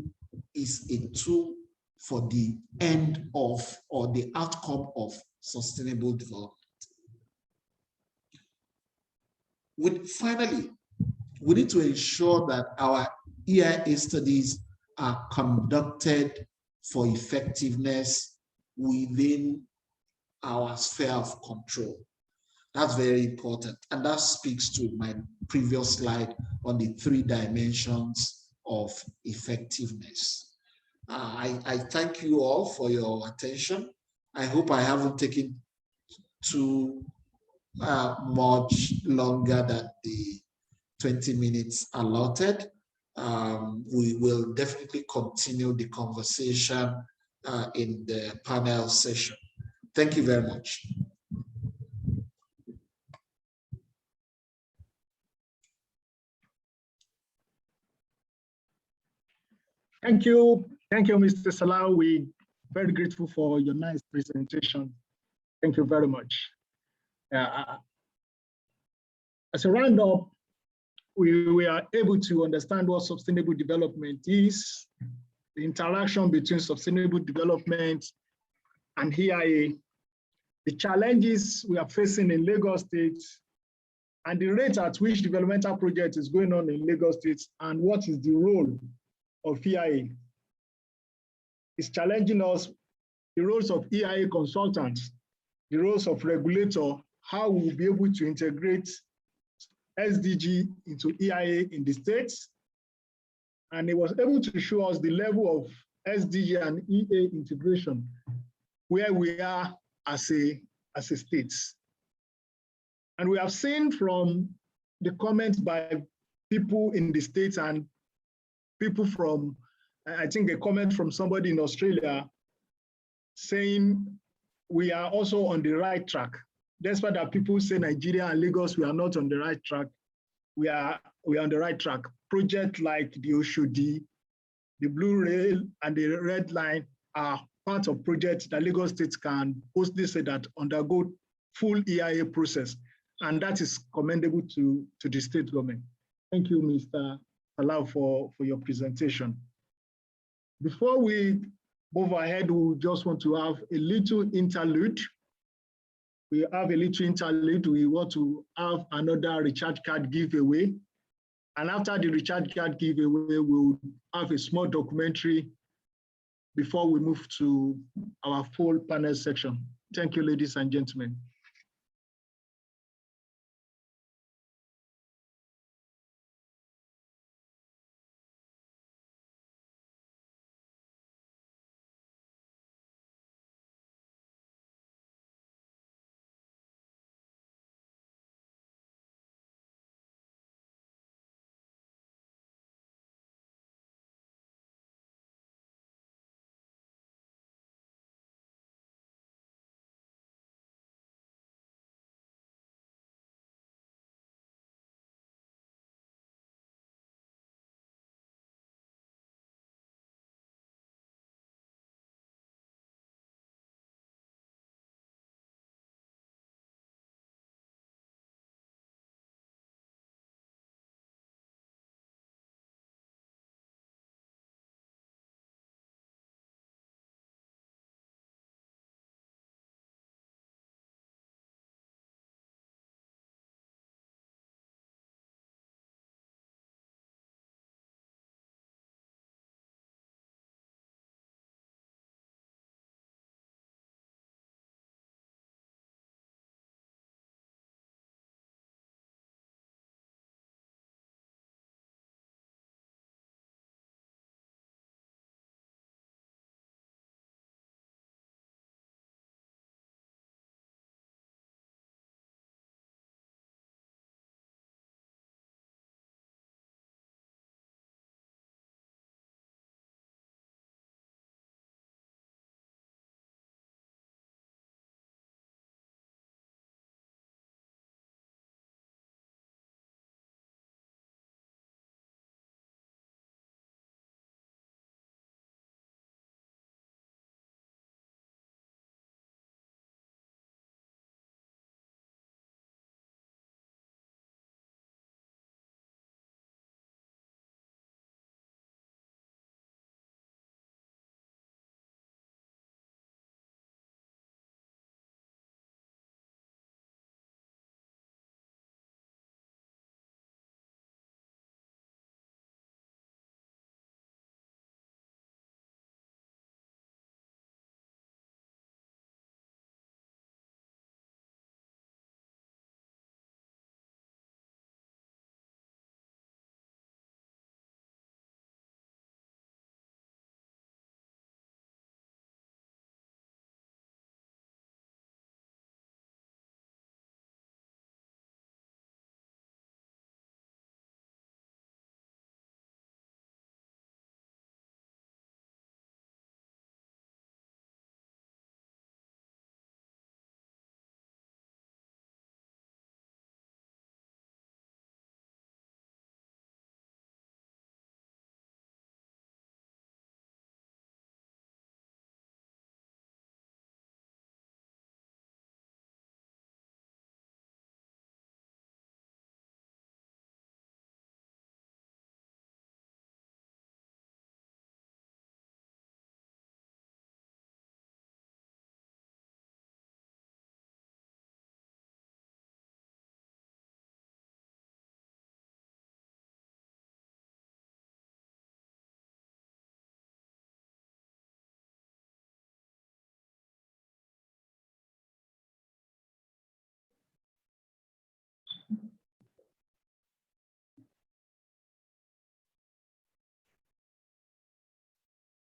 Speaker 3: is a tool for the end of or the outcome of sustainable development. Finally, we need to ensure that our EIA studies are conducted for effectiveness within our sphere of control. That's very important. And that speaks to my previous slide on the 3 dimensions of effectiveness. I thank you all for your attention. I hope I haven't taken too much longer than the 20 minutes allotted. We will definitely continue the conversation in the panel session. Thank you very much.
Speaker 1: Thank you, Mr. Salah. We're very grateful for your nice presentation. Thank you very much. As a roundup, we are able to understand what sustainable development is, the interaction between sustainable development and EIA, the challenges we are facing in Lagos State, and the rate at which developmental project is going on in Lagos State, and what is the role of EIA. It's challenging us, the roles of EIA consultants, the roles of regulator, how we'll be able to integrate SDG into EIA in the states. And it was able to show us the level of SDG and EA integration, where we are as a state. And we have seen from the comments by people in the states and people from, I think a comment from somebody in Australia saying we are also on the right track. Despite that people say Nigeria and Lagos, we are not on the right track. We are on the right track. Projects like the Oshodi, the Blue Rail, and the Red Line are part of projects that Lagos State can mostly say that undergo full EIA process. And that is commendable to the state government. Thank you, Mr. Salah, for your presentation. Before we move ahead, we just want to have a little interlude. We have a little interlude. We want to have another recharge card giveaway. And after the recharge card giveaway, we'll have a small documentary before we move to our full panel section. Thank you, ladies and gentlemen.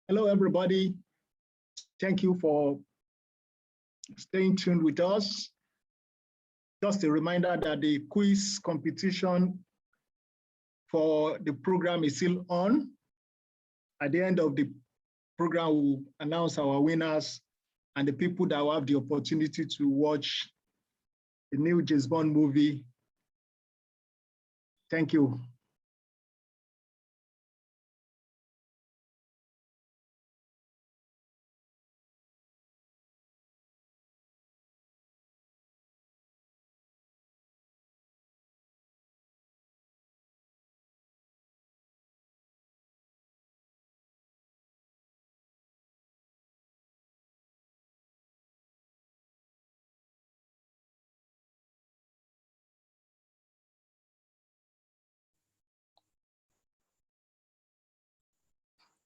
Speaker 1: Hello, everybody. Thank you for staying tuned with us. Just a reminder that the quiz competition for the program is still on. At the end of the program, we'll announce our winners and the people that will have the opportunity to watch the new James Bond movie. Thank you.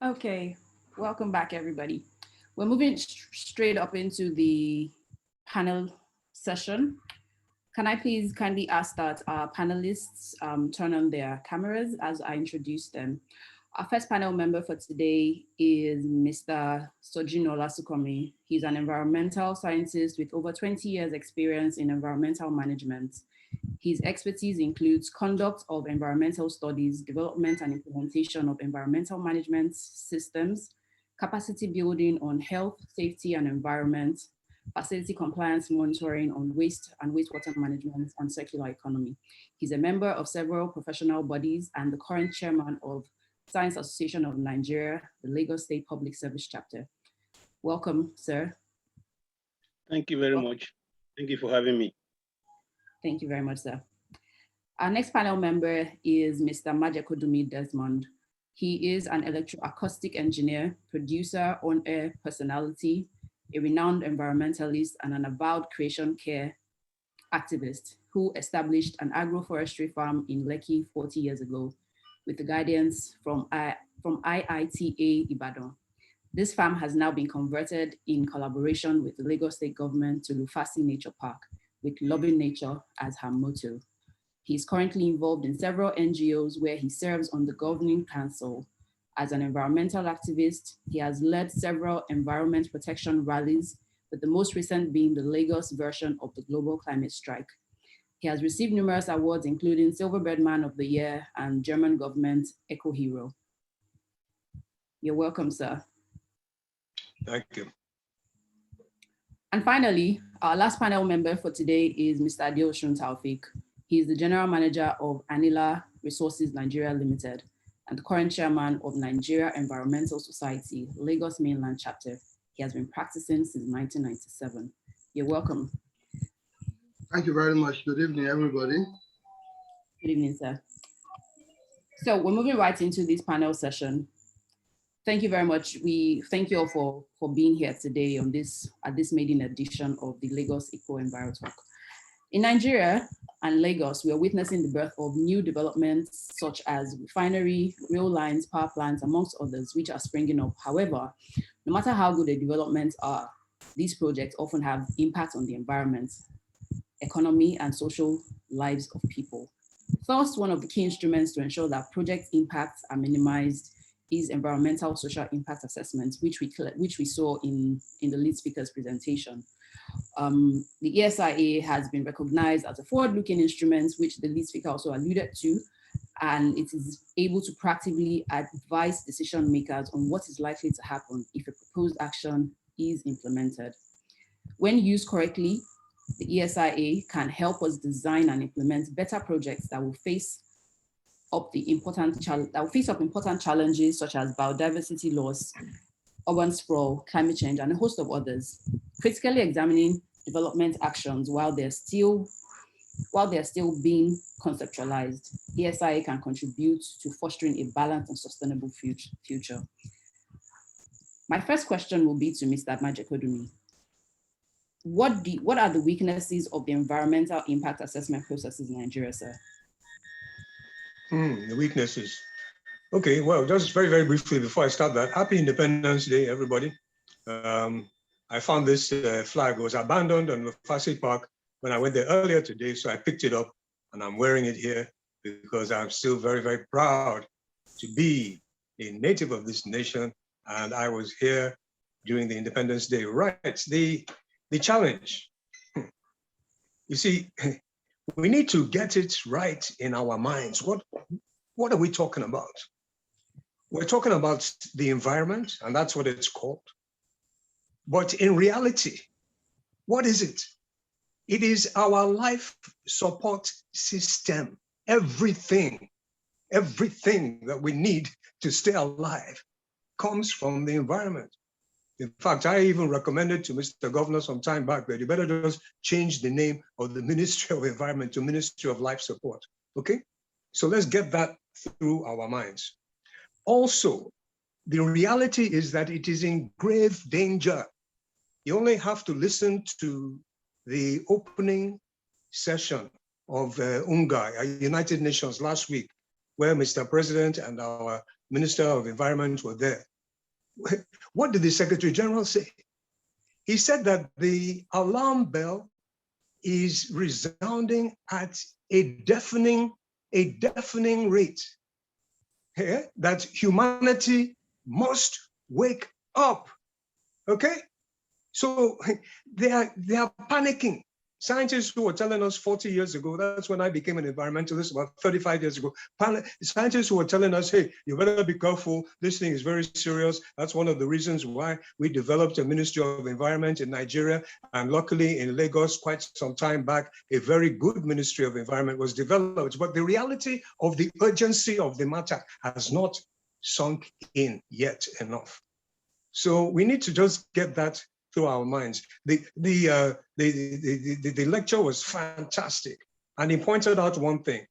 Speaker 2: Okay, welcome back, everybody. We're moving straight up into the panel session. Can I please kindly ask that our panelists turn on their cameras as I introduce them? Our first panel member for today is Mr. Sojin Olasukomi. He's an environmental scientist with over 20 years experience in environmental management. His expertise includes conduct of environmental studies, development and implementation of environmental management systems, capacity building on health, safety and environment, facility compliance monitoring on waste and wastewater management and circular economy. He's a member of several professional bodies and the current chairman of Science Association of Nigeria, the Lagos State Public Service Chapter. Welcome, sir.
Speaker 4: Thank you very much. Thank you for having me.
Speaker 2: Thank you very much, sir. Our next panel member is Mr. Majekodunmi Desmond. He is an electroacoustic engineer, producer, on-air personality, a renowned environmentalist, and an avowed creation care activist who established an agroforestry farm in Lekki 40 years ago with the guidance from IITA Ibadan. This farm has now been converted in collaboration with the Lagos State government to Lufasi Nature Park, with loving nature as her motto. He is currently involved in several NGOs where he serves on the governing council. As an environmental activist, he has led several environment protection rallies, with the most recent being the Lagos version of the Global Climate Strike. He has received numerous awards, including Silverbird Man of the Year and German government Eko Hero. You're welcome, sir.
Speaker 4: Thank you.
Speaker 2: And finally, our last panel member for today is Mr. Adeosun Taufik. He is the General Manager of Anila Resources Nigeria Limited and the current chairman of Nigeria Environmental Society, Lagos Mainland Chapter. He has been practicing since 1997. You're welcome.
Speaker 5: Thank you very much. Good evening, everybody.
Speaker 2: Good evening, sir. So we're moving right into this panel session. Thank you very much. We thank you all for being here today on at this maiden edition of the Lagos Eko EnviroTalk. In Nigeria and Lagos, we are witnessing the birth of new developments such as refinery, rail lines, power plants, amongst others, which are springing up. However, no matter how good the developments are, these projects often have impact on the environment, economy, and social lives of people. First, one of the key instruments to ensure that project impacts are minimized is environmental social impact assessments, which we saw in the lead speaker's presentation. The ESIA has been recognized as a forward-looking instrument, which the lead speaker also alluded to, and it is able to practically advise decision makers on what is likely to happen if a proposed action is implemented. When used correctly, the ESIA can help us design and implement better projects that will face up important challenges such as biodiversity loss, urban sprawl, climate change, and a host of others. Critically examining development actions while they're still being conceptualized, ESIA can contribute to fostering a balanced and sustainable future. My first question will be to Mr. Majekodunmi. What are the weaknesses of the environmental impact assessment processes in Nigeria, sir?
Speaker 4: The weaknesses. Okay, well, just very, very briefly before I start that, Happy Independence Day, everybody. I found this flag was abandoned on Lufasi Park when I went there earlier today, so I picked it up and I'm wearing it here because I'm still very, very proud to be a native of this nation, and I was here during the Independence Day riots. The challenge, you see, we need to get it right in our minds. What are we talking about? We're talking about the environment, and that's what it's called. But in reality, what is it? It is our life support system. Everything that we need to stay alive comes from the environment. In fact, I even recommended to Mr. Governor some time back that you better just change the name of the Ministry of Environment to Ministry of Life Support, okay? So let's get that through our minds. Also, the reality is that it is in grave danger. You only have to listen to the opening session of UNGA, United Nations last week, where Mr. President and our Minister of Environment were there. what did the Secretary General say? He said that the alarm bell is resounding at a deafening rate. Yeah? That humanity must wake up. Okay? So they are panicking. Scientists who were telling us 40 years ago, that's when I became an environmentalist about 35 years ago. Scientists who were telling us, hey, you better be careful. This thing is very serious. That's one of the reasons why we developed a Ministry of Environment in Nigeria. And luckily in Lagos, quite some time back, a very good Ministry of Environment was developed. But the reality of the urgency of the matter has not sunk in yet enough. So we need to just get that through our minds. The lecture was fantastic. And he pointed out one thing,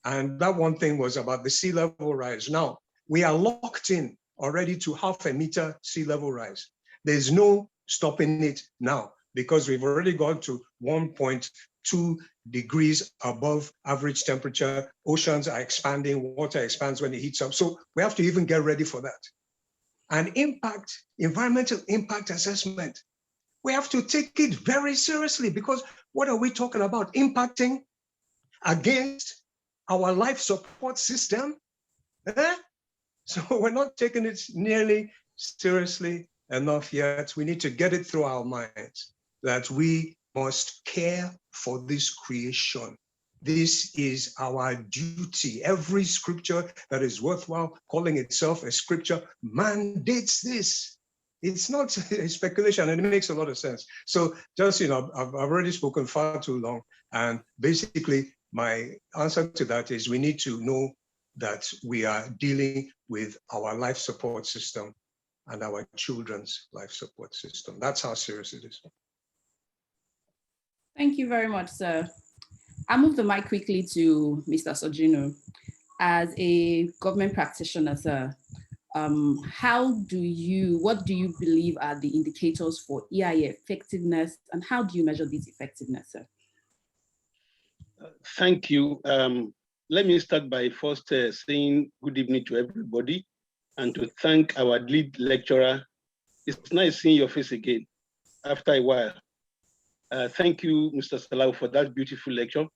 Speaker 4: and that one thing was about the sea level rise. Now, we are locked in already to 0.5 meter sea level rise. There's no stopping it now because we've already gone to 1.2 degrees above average temperature. Oceans are expanding, water expands when it heats up. So we have to even get ready for that. And environmental impact assessment, we have to take it very seriously because what are we talking about? Impacting against our life support system? So we're not taking it nearly seriously enough yet. We need to get it through our minds that we must care for this creation. This is our duty. Every scripture that is worthwhile calling itself a scripture mandates this. It's not a speculation, and it makes a lot of sense. So just, I've already spoken far too long. And basically, my answer to that is we need to know that we are dealing with our life support system and our children's life support system. That's how serious it is.
Speaker 2: Thank you very much, sir. I'll move the mic quickly to Mr. Sojino. As a government practitioner, sir, what do you believe are the indicators for EIA effectiveness, and how do you measure this effectiveness, sir?
Speaker 6: Thank you. Let me start by first saying good evening to everybody and to thank our lead lecturer. It's nice seeing your face again after a while. Thank you, Mr. Salau, for that beautiful lecture.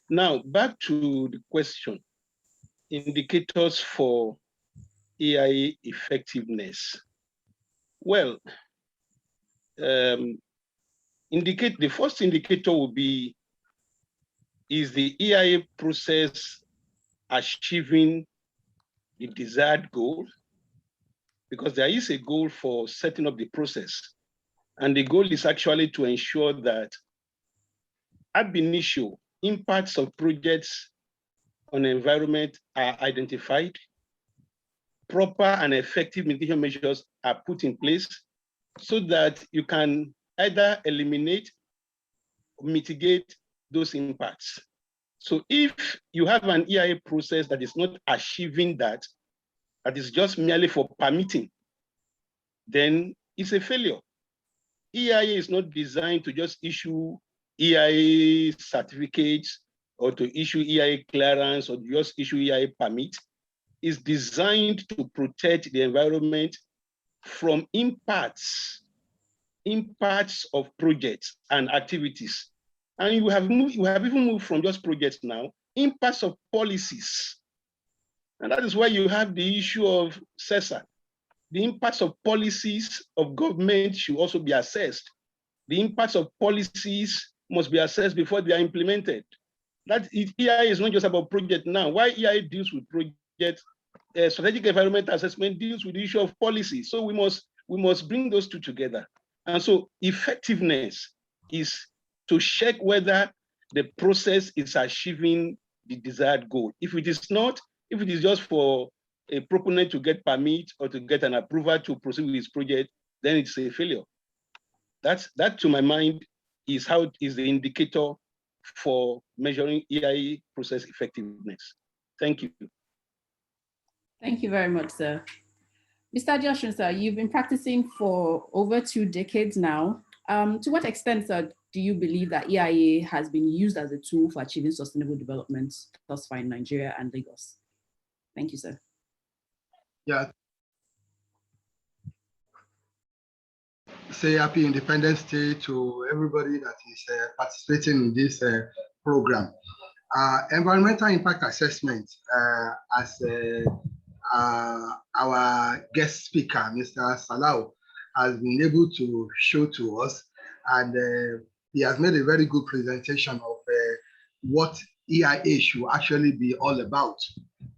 Speaker 6: Now, back to the question, indicators for EIA effectiveness. Well, the first indicator will be, is the EIA process achieving the desired goal? Because there is a goal for setting up the process. And the goal is actually to ensure that ab initio impacts of projects on the environment are identified, proper and effective mitigation measures are put in place so that you can either eliminate or mitigate those impacts. So if you have an EIA process that is not achieving that, that is just merely for permitting, then it's a failure. EIA is not designed to just issue EIA certificates or to issue EIA clearance or just issue EIA permit. It's designed to protect the environment from impacts of projects and activities. And you have even moved from just projects now, impacts of policies. And that is why you have the issue of CESA. The impacts of policies of government should also be assessed. The impacts of policies must be assessed before they are implemented. That EIA is not just about project now. Why EIA deals with projects, strategic environment assessment deals with the issue of policy. So we must bring those two together. And so effectiveness is to check whether the process is achieving the desired goal. If it is not, if it is just for a proponent to get permit or to get an approval to proceed with his project, then it's a failure. That to my mind is how it is the indicator for measuring EIA process effectiveness. Thank you.
Speaker 2: Thank you very much, sir. Mr. Joshua, sir, you've been practicing for over 2 decades now. To what extent, sir, do you believe that EIA has been used as a tool for achieving sustainable development thus far in Nigeria and Lagos? Thank you, sir.
Speaker 5: Yeah. say happy Independence Day to everybody that is participating in this program. Environmental impact assessment, as our guest speaker, Mr. Salau, has been able to show to us, and he has made a very good presentation of what EIA should actually be all about.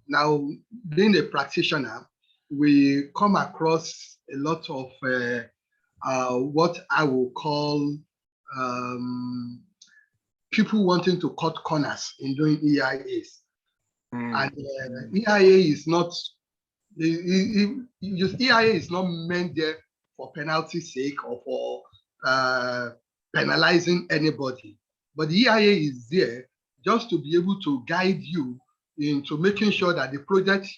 Speaker 5: Now, being a practitioner, we come across a lot of what I will call people wanting to cut corners in doing EIAs. And EIA is not, EIA is not meant there for penalty sake or for penalizing anybody. But the EIA is there just to be able to guide you into making sure that the project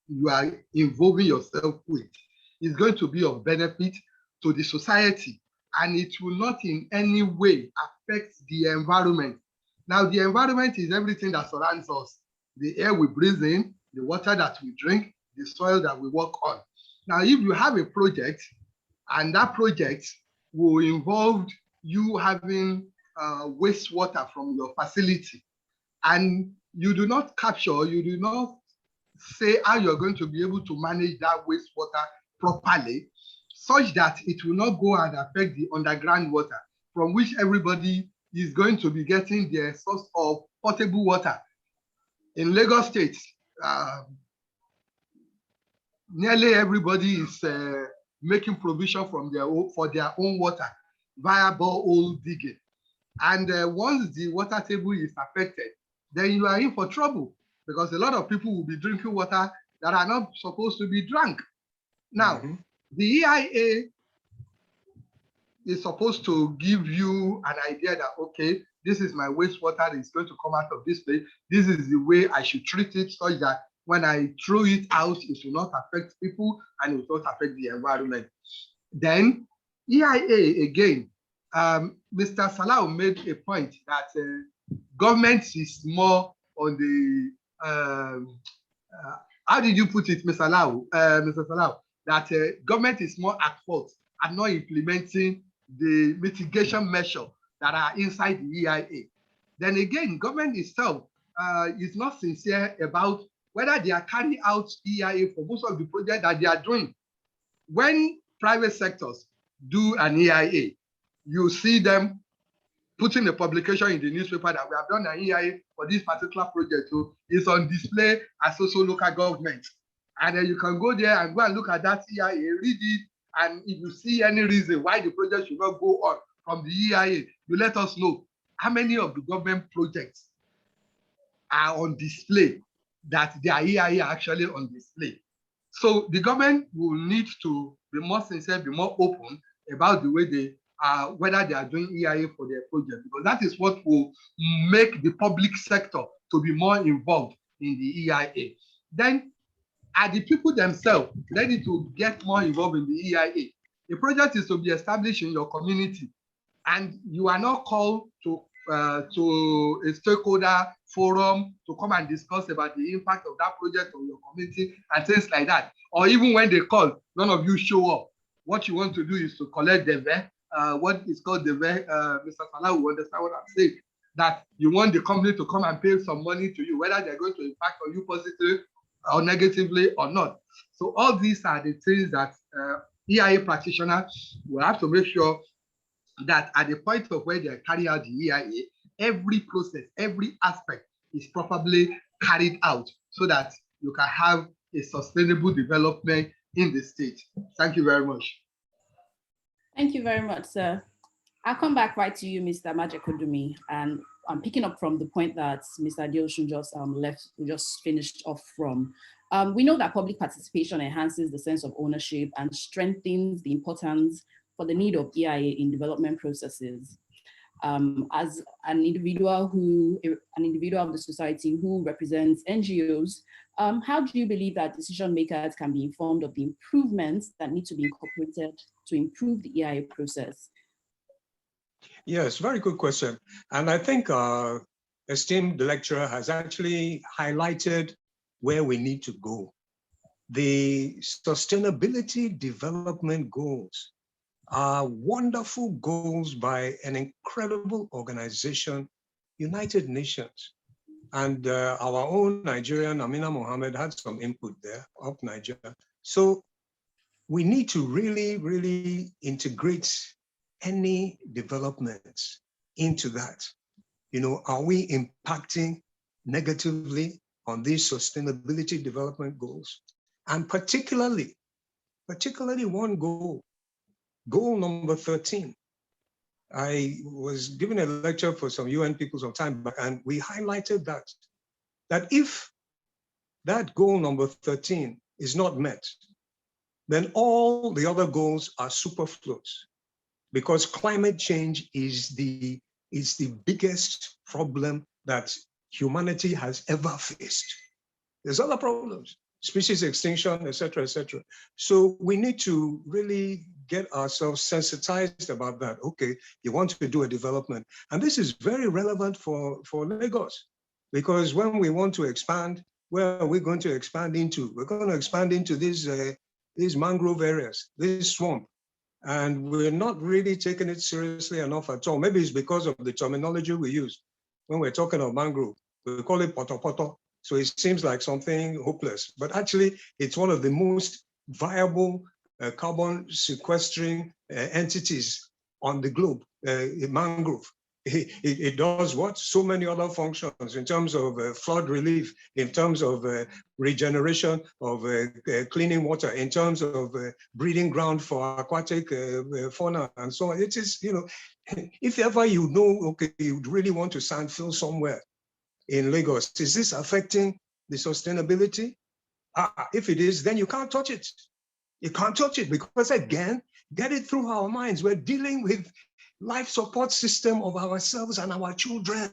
Speaker 5: you are involving yourself with is going to be of benefit to the society, and it will not in any way affect the environment. Now, the environment is everything that surrounds us: the air we breathe in, the water that we drink, the soil that we walk on. Now, if you have a project and that project will involve you having wastewater from your facility, and you do not capture, you do not say how you're going to be able to manage that wastewater properly, such that it will not go and affect the underground water from which everybody is going to be getting their source of potable water. In Lagos State, nearly everybody is making provision for their own water via borehole digging. And once the water table is affected, then you are in for trouble, because a lot of people will be drinking water that are not supposed to be drunk. Now, the EIA is supposed to give you an idea that, okay, this is my wastewater that is going to come out of this place. This is the way I should treat it, such that when I throw it out, it will not affect people and it will not affect the environment. Then EIA, again, Mr. Salau made a point that government is more on the, how did you put it, Mr. Salau? That government is more at fault and not implementing the mitigation measures that are inside the EIA. Then again, government itself is not sincere about whether they are carrying out EIA for most of the projects that they are doing. When private sectors do an EIA, you see them putting a publication in the newspaper that we have done an EIA for this particular project. So it's on display at social local government. And then you can go there and go and look at that EIA, read it, and if you see any reason why the project should not go on from the EIA, you let us know. How many of the government projects are on display that their EIA are actually on display? So the government will need to be more sincere, be more open about the way they whether they are doing EIA for their project, because that is what will make the public sector to be more involved in the EIA. Then are the people themselves ready to get more involved in the EIA? The project is to be established in your community, and you are not called to a stakeholder forum to come and discuss about the impact of that project on your community and things like that. Or even when they call, none of you show up. What you want to do is to collect the VE, what is called the VE, Mr. Salah will understand what I'm saying, that you want the company to come and pay some money to you, whether they're going to impact on you positively or negatively or not. So all these are the things that EIA practitioners will have to make sure that at the point of where they carry out the EIA, every process, every aspect is properly carried out so that you can have a sustainable development in the state. Thank you very much.
Speaker 2: Thank you very much, sir. I'll come back right to you, Mr. Majekodumi, and I'm picking up from the point that Mr. Adeosun just finished off from. We know that public participation enhances the sense of ownership and strengthens the importance for the need of EIA in development processes. As an individual of the society who represents NGOs, how do you believe that decision makers can be informed of the improvements that need to be incorporated to improve the EIA process?
Speaker 4: Yes, very good question. And I think our esteemed lecturer has actually highlighted where we need to go. The sustainability development goals are wonderful goals by an incredible organization, United Nations. And our own Nigerian, Amina Mohammed, had some input there of Nigeria. So we need to really, really integrate any developments into that. You know, are we impacting negatively on these sustainability development goals? And particularly one goal number 13. I was giving a lecture for some UN people some time back, and we highlighted that if that goal number 13 is not met, then all the other goals are superfluous, because climate change is the biggest problem that humanity has ever faced. There's other problems, species extinction, et cetera, et cetera. So we need to really get ourselves sensitized about that. Okay, you want to do a development. And this is very relevant for Lagos, because when we want to expand, where are we going to expand into? We're going to expand into these mangrove areas, this swamp. And we're not really taking it seriously enough at all. Maybe it's because of the terminology we use. When we're talking of mangrove, we call it poto poto. So it seems like something hopeless, but actually it's one of the most viable carbon sequestering entities on the globe, mangrove. It does what? So many other functions in terms of flood relief, in terms of regeneration of cleaning water, in terms of breeding ground for aquatic fauna and so on. It is, you know, if ever you know, okay, you really want to sandfill somewhere in Lagos, is this affecting the sustainability? If it is, then you can't touch it. You can't touch it because, again, get it through our minds. We're dealing with life support system of ourselves and our children.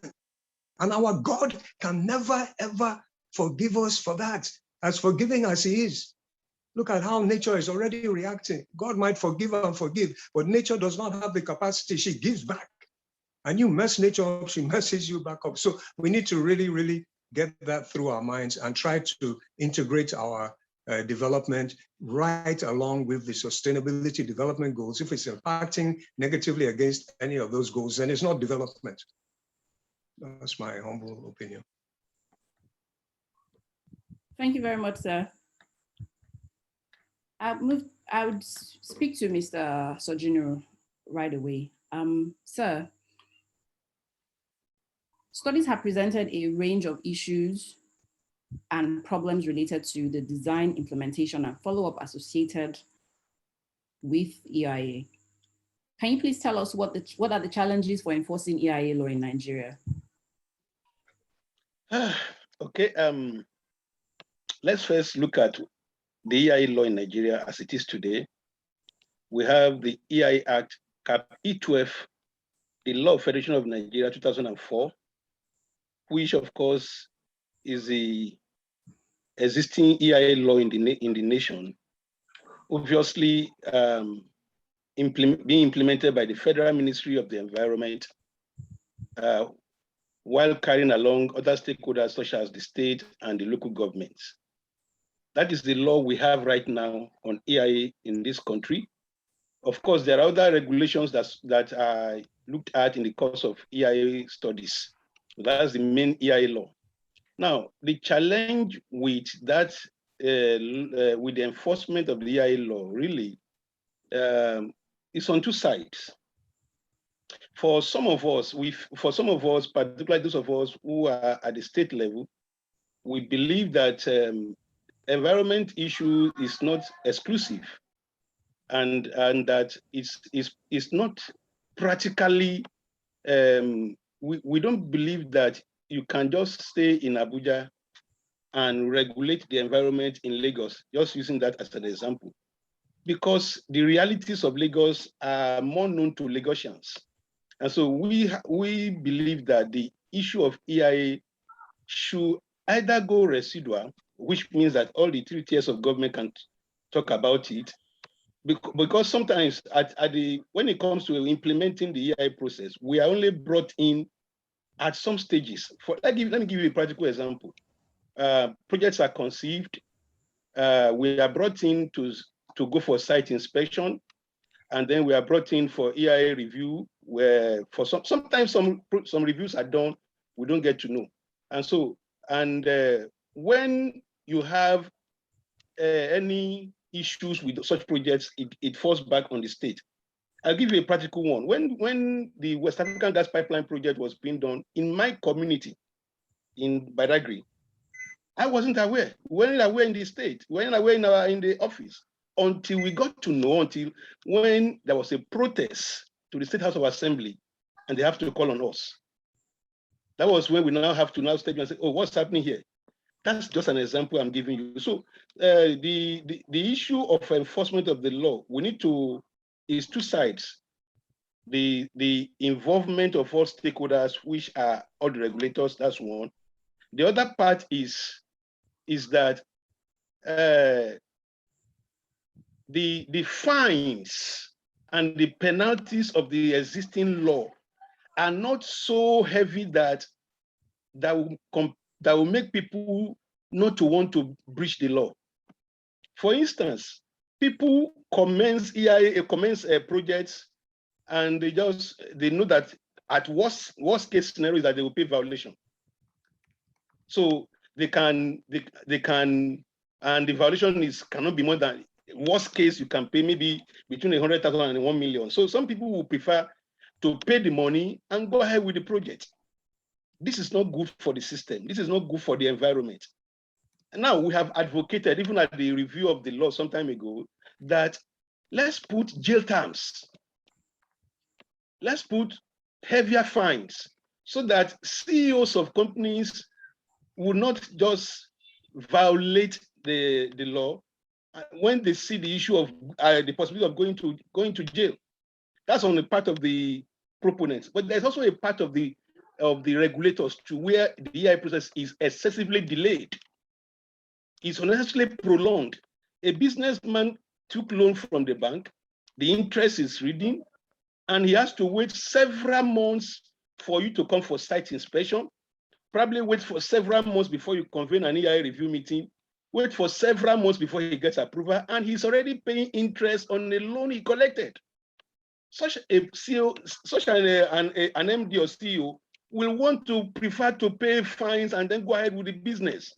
Speaker 4: And our God can never, ever forgive us for that, as forgiving as he is. Look at how nature is already reacting. God might forgive and forgive, but nature does not have the capacity. She gives back. And you mess nature up, she messes you back up. So we need to really, really get that through our minds and try to integrate our development right along with the sustainability development goals. If it's impacting negatively against any of those goals, then it's not development. That's my humble opinion.
Speaker 2: Thank you very much, sir. I would speak to Mr. Sojinero right away. Sir, studies have presented a range of issues and problems related to the design, implementation, and follow-up associated with EIA. Can you please tell us what are the challenges for enforcing EIA law in Nigeria?
Speaker 6: Okay, let's first look at the EIA law in Nigeria as it is today. We have the EIA Act, Cap E12, the Law of Federation of Nigeria 2004, which of course is the existing EIA law in the nation, obviously being implemented by the Federal Ministry of the Environment, while carrying along other stakeholders such as the state and the local governments. That is the law we have right now on EIA in this country. Of course, there are other regulations that are looked at in the course of EIA studies. So that's the main EIA law. Now, the challenge with that, with the enforcement of the EIA law, really, is on two sides. For some of us, particularly those of us who are at the state level, we believe that environment issue is not exclusive, and that it's not practically. We don't believe that you can just stay in Abuja and regulate the environment in Lagos, just using that as an example, because the realities of Lagos are more known to Lagosians. And so we believe that the issue of EIA should either go residual, which means that all the 3 tiers of government can talk about it, because sometimes when it comes to implementing the EIA process, we are only brought in at some stages. Let me give you a practical example. Projects are conceived. We are brought in to go for site inspection. and then we are brought in for EIA review, where for sometimes some reviews are done, we don't get to know. And so, when you have any issues with such projects, it falls back on the state. I'll give you a practical one. When the West African Gas Pipeline project was being done in my community in Badagry, I wasn't aware. We weren't aware in the state. We weren't aware in the office until we got to know, until when there was a protest to the State House of Assembly, and they have to call on us. That was when we now have to step in and say, oh, what's happening here? That's just an example I'm giving you. So the issue of enforcement of the law, is two sides. The involvement of all stakeholders, which are all the regulators, that's one. The other part is that the fines and the penalties of the existing law are not so heavy that will make people not to want to breach the law. For instance, people commence projects, and they know that at worst case scenario is that they will pay violation. So they can, and the violation cannot be more than, worst case you can pay maybe between 100,000 and 1 million. So some people will prefer to pay the money and go ahead with the project. This is not good for the system. This is not good for the environment. And now we have advocated, even at the review of the law some time ago, that let's put jail terms. Let's put heavier fines so that CEOs of companies will not just violate the law when they see the issue of the possibility of going to jail. That's on the part of the proponents, but there's also a part of the regulators to where the EI process is excessively delayed. It's unnecessarily prolonged. A businessman took loan from the bank, the interest is reading, and he has to wait several months for you to come for site inspection, probably wait for several months before you convene an EI review meeting, wait for several months before he gets approval, and he's already paying interest on the loan he collected. Such a CEO, such an MD or CEO will want to prefer to pay fines and then go ahead with the business.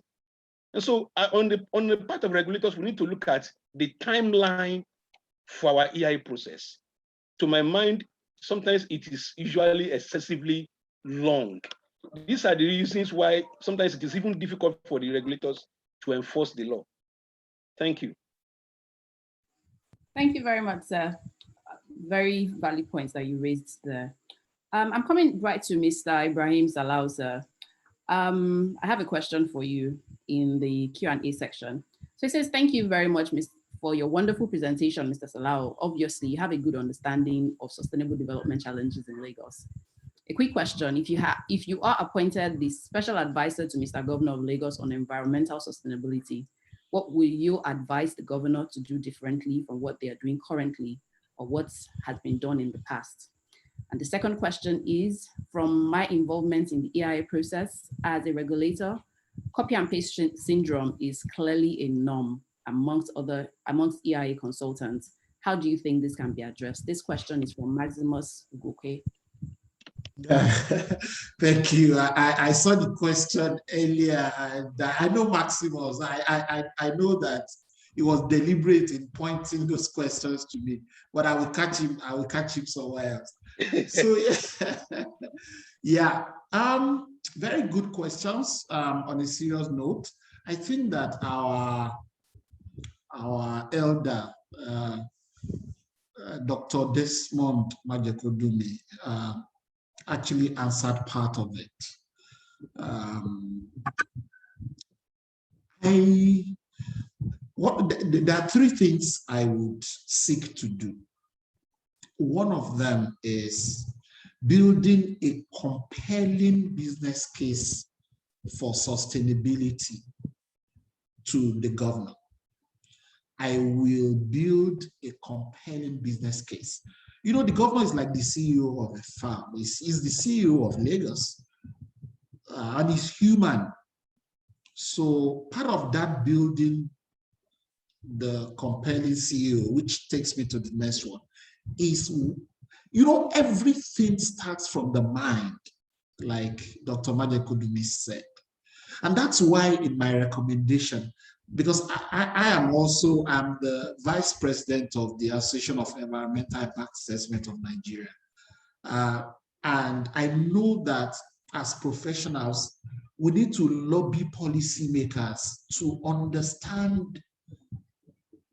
Speaker 6: And so on the part of regulators, we need to look at the timeline for our EI process. To my mind, sometimes it is usually excessively long. These are the reasons why sometimes it is even difficult for the regulators to enforce the law. Thank you.
Speaker 2: Thank you very much, sir. Very valid points that you raised there. I'm coming right to Mr. Ibrahim Salau, sir. I have a question for you in the Q&A section. So it says, thank you very much, for your wonderful presentation, Mr. Salau. Obviously, you have a good understanding of sustainable development challenges in Lagos. A quick question, if you are appointed the special advisor to Mr. Governor of Lagos on environmental sustainability, what will you advise the governor to do differently from what they are doing currently or what has been done in the past? And the second question is, from my involvement in the EIA process as a regulator, copy and paste syndrome is clearly a norm amongst EIA consultants. How do you think this can be addressed? This question is from Maximus Goke.
Speaker 3: Thank you. I saw the question earlier, and I know Maximus. I know that he was deliberate in pointing those questions to me, but I will catch him. I will catch him somewhere else. So yeah, very good questions. On a serious note, I think that our elder, Dr. Desmond Majekodumi, actually answered part of it. There are three things I would seek to do. One of them is building a compelling business case for sustainability to the governor. I will build a compelling business case. You know, the governor is like the CEO of a farm. He's the CEO of Lagos, and he's human. So part of that building the compelling CEO, which takes me to the next one, is, everything starts from the mind, like Dr. Majekudumi said. And that's why in my recommendation, because I'm the vice president of the Association of Environmental Impact Assessment of Nigeria. And I know that as professionals, we need to lobby policymakers to understand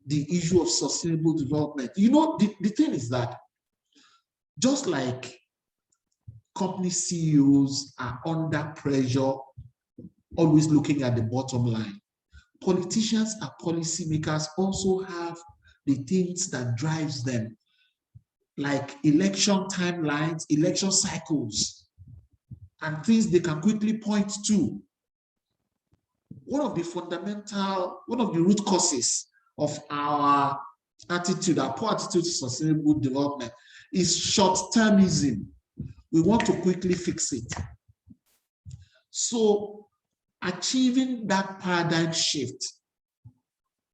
Speaker 3: the issue of sustainable development. The thing is that just like company CEOs are under pressure, always looking at the bottom line, politicians and policymakers also have the things that drives them, like election timelines, election cycles, and things they can quickly point to. One of the root causes of our attitude, our poor attitude to sustainable development is short-termism. We want to quickly fix it. So achieving that paradigm shift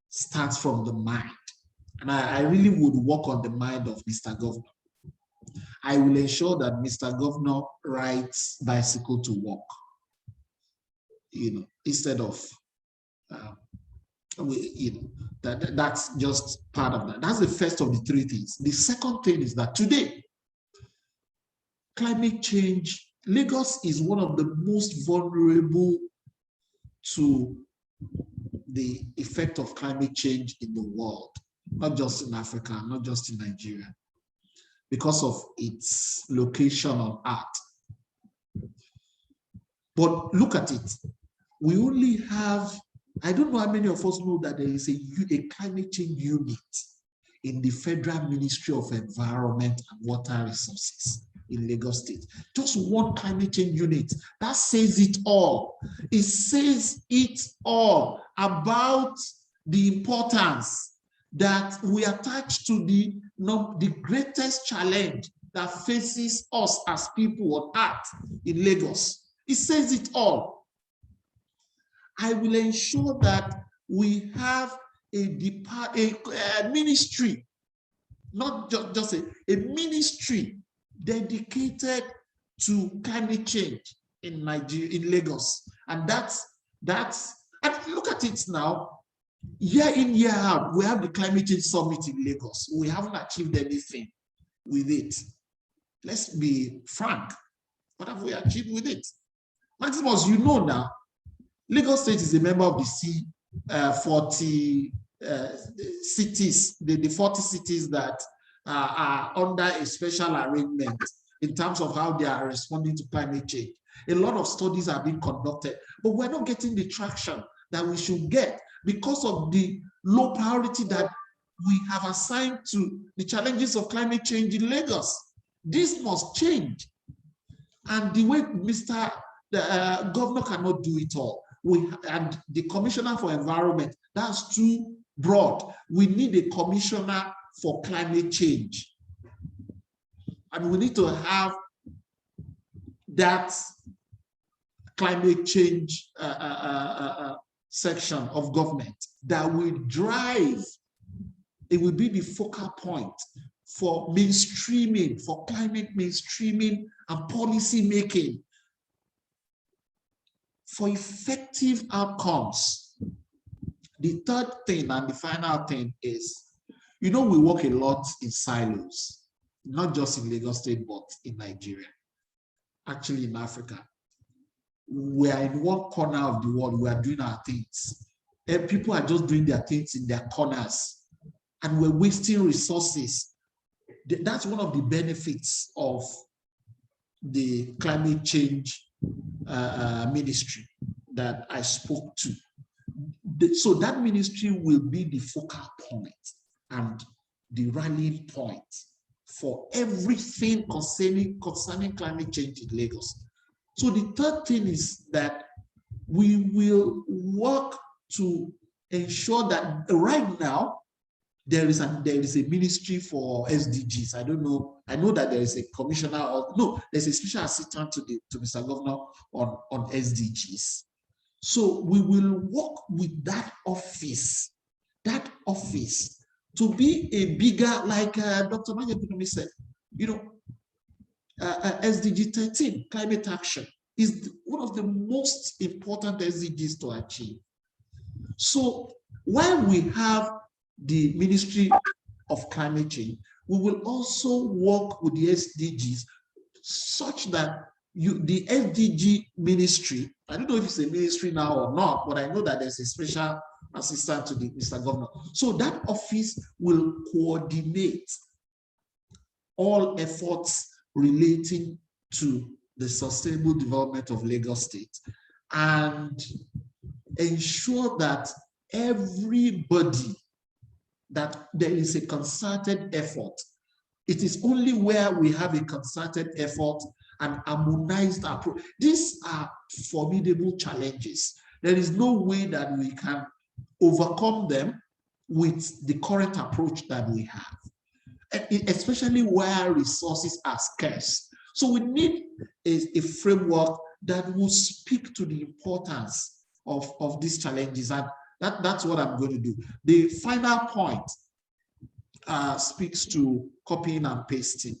Speaker 3: starts from the mind. And I really would work on the mind of Mr. Governor. I will ensure that Mr. Governor rides bicycle to work, instead of, that's just part of that. That's the first of the three things. The second thing is that today, climate change, Lagos is one of the most vulnerable to the effect of climate change in the world, not just in Africa, not just in Nigeria, because of its location on Earth. But look at it. We only have, I don't know how many of us know that there is a climate change unit in the Federal Ministry of Environment and Water Resources in Lagos State. Just one climate change unit. That says it all. It says it all about the importance that we attach to the greatest challenge that faces us as people on Earth in Lagos. It says it all. I will ensure that we have a ministry, not just a ministry dedicated to climate change in Nigeria, in Lagos. And and look at it now, year in, year out, we have the climate change summit in Lagos. We haven't achieved anything with it. Let's be frank. What have we achieved with it? Maximus, now, Lagos State is a member of the C40 cities, the 40 cities that are under a special arrangement in terms of how they are responding to climate change. A lot of studies are being conducted, but we're not getting the traction that we should get because of the low priority that we have assigned to the challenges of climate change in Lagos. This must change. And the way the governor cannot do it all. And the commissioner for environment, that's too broad. We need a commissioner for climate change. And we need to have that climate change section of government that will drive, it will be the focal point for mainstreaming, for climate mainstreaming and policy making, for effective outcomes. The third thing and the final thing is, we work a lot in silos, not just in Lagos State, but in Nigeria, actually in Africa. We are in one corner of the world, we are doing our things. And people are just doing their things in their corners, and we're wasting resources. That's one of the benefits of the climate change ministry that I spoke to. So that ministry will be the focal point and the rallying point for everything concerning climate change in Lagos. So the third thing is that we will work to ensure that right now there is a ministry for SDGs. I don't know. I know that there is a commissioner, there's a special assistant to Mr. Governor on SDGs. So we will work with that office to be a bigger, like Dr. Majekunumi said, SDG 13, climate action, is one of the most important SDGs to achieve. So while we have the Ministry of Climate Change, we will also work with the SDGs such that the SDG ministry, I don't know if it's a ministry now or not, but I know that there's a special assistant to the Mr. Governor. So that office will coordinate all efforts relating to the sustainable development of Lagos State and ensure that everybody, that there is a concerted effort. It is only where we have a concerted effort and harmonized approach. These are formidable challenges. There is no way that we can overcome them with the current approach that we have, especially where resources are scarce. So we need a framework that will speak to the importance of these challenges, and that's what I'm going to do. The final point speaks to copying and pasting.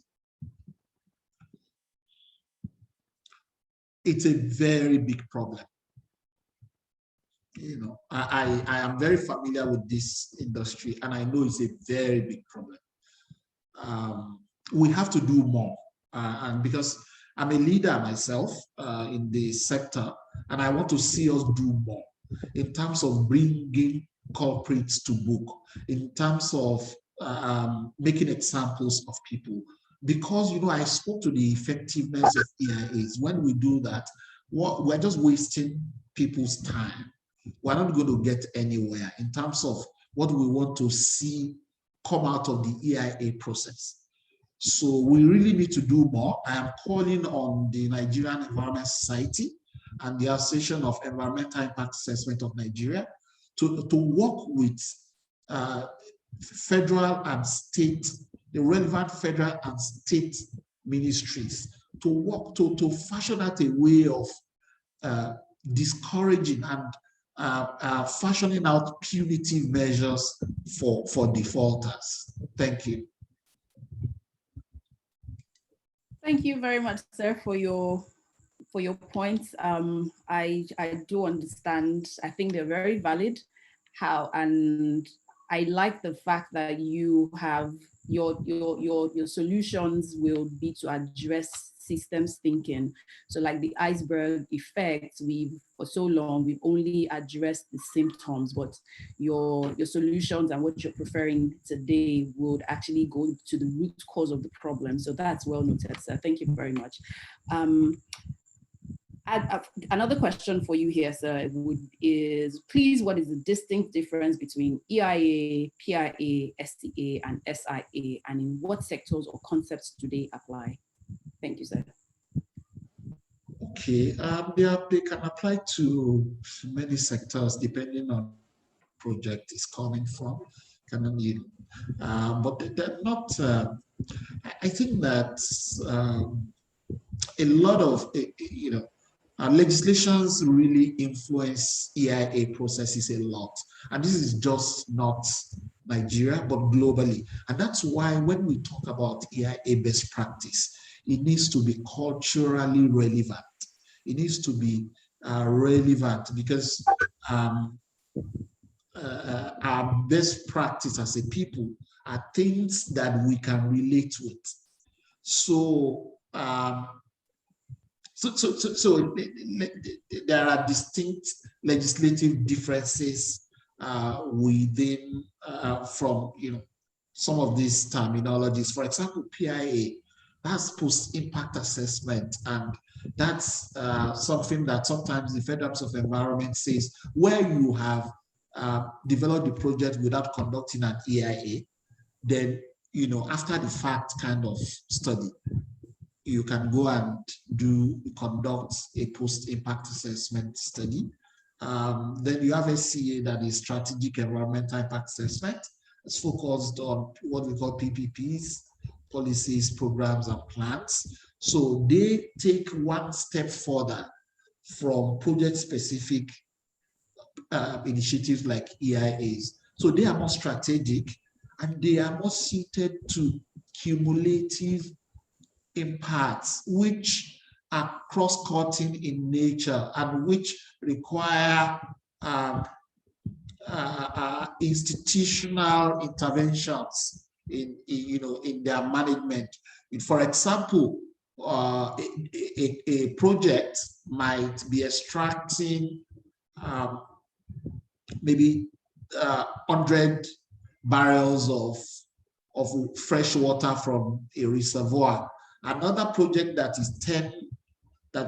Speaker 3: It's a very big problem. I am very familiar with this industry, and I know it's a very big problem. We have to do more, and because I'm a leader myself in the sector, and I want to see us do more in terms of bringing corporates to book, in terms of making examples of people. Because, I spoke to the effectiveness of EIAs. When we do that, we're just wasting people's time. We're not going to get anywhere in terms of what we want to see come out of the EIA process. So we really need to do more. I am calling on the Nigerian Environment Society and the Association of Environmental Impact Assessment of Nigeria to work with federal and state, the relevant federal and state ministries to work to fashion out a way of discouraging and fashioning out punitive measures for defaulters. Thank you.
Speaker 2: Thank you very much, sir, for your points. I do understand. I think they're very valid. And I like the fact that you have your solutions will be to address systems thinking. So like the iceberg effect, for so long we've only addressed the symptoms, but your solutions and what you're preferring today would actually go to the root cause of the problem. So that's well noted, sir. Thank you very much. Another question for you here, sir, is please, what is the distinct difference between EIA, PIA, STA, and SIA, and in what sectors or concepts do they apply? Thank you, sir.
Speaker 3: Okay, they can apply to many sectors depending on project is coming from. But they're not. I think that a lot of legislations really influence EIA processes a lot, and this is just not Nigeria but globally, and that's why when we talk about EIA best practice, it needs to be culturally relevant. It needs to be relevant because our best practice as a people are things that we can relate with. So, there are distinct legislative differences within from some of these terminologies. For example, PIA, that's post-impact assessment, and that's something that sometimes the Federal Office of Environment says where you have developed the project without conducting an EIA, then after the fact kind of study, you can go and conduct a post-impact assessment study. Then you have SCA, that is strategic environmental impact assessment. It's focused on what we call PPPs, policies, programs, and plans. So they take one step further from project-specific initiatives like EIAs. So they are more strategic, and they are more suited to cumulative impacts, which are cross-cutting in nature and which require institutional interventions in their management. For example, a project might be extracting maybe 100 barrels of fresh water from a reservoir. Another project that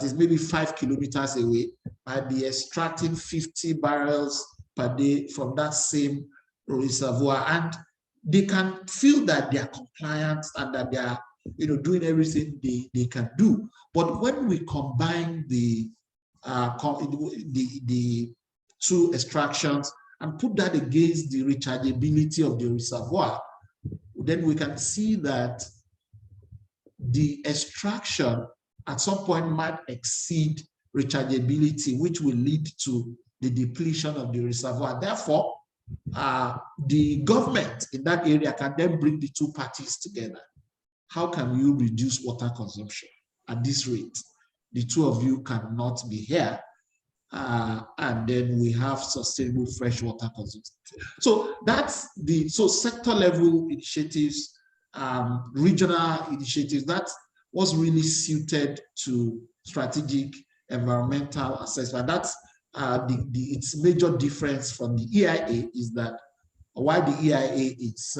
Speaker 3: is maybe 5 kilometers away might be extracting 50 barrels per day from that same reservoir. And they can feel that they are compliant and that they are doing everything they can do. But when we combine the two extractions and put that against the rechargeability of the reservoir, then we can see that the extraction at some point might exceed rechargeability, which will lead to the depletion of the reservoir. Therefore, the government in that area can then bring the two parties together. How can you reduce water consumption at this rate? The two of you cannot be here, and then we have sustainable fresh water consumption. So that's sector level initiatives, regional initiatives, that was really suited to strategic environmental assessment. That's its major difference from the EIA is that while the EIA is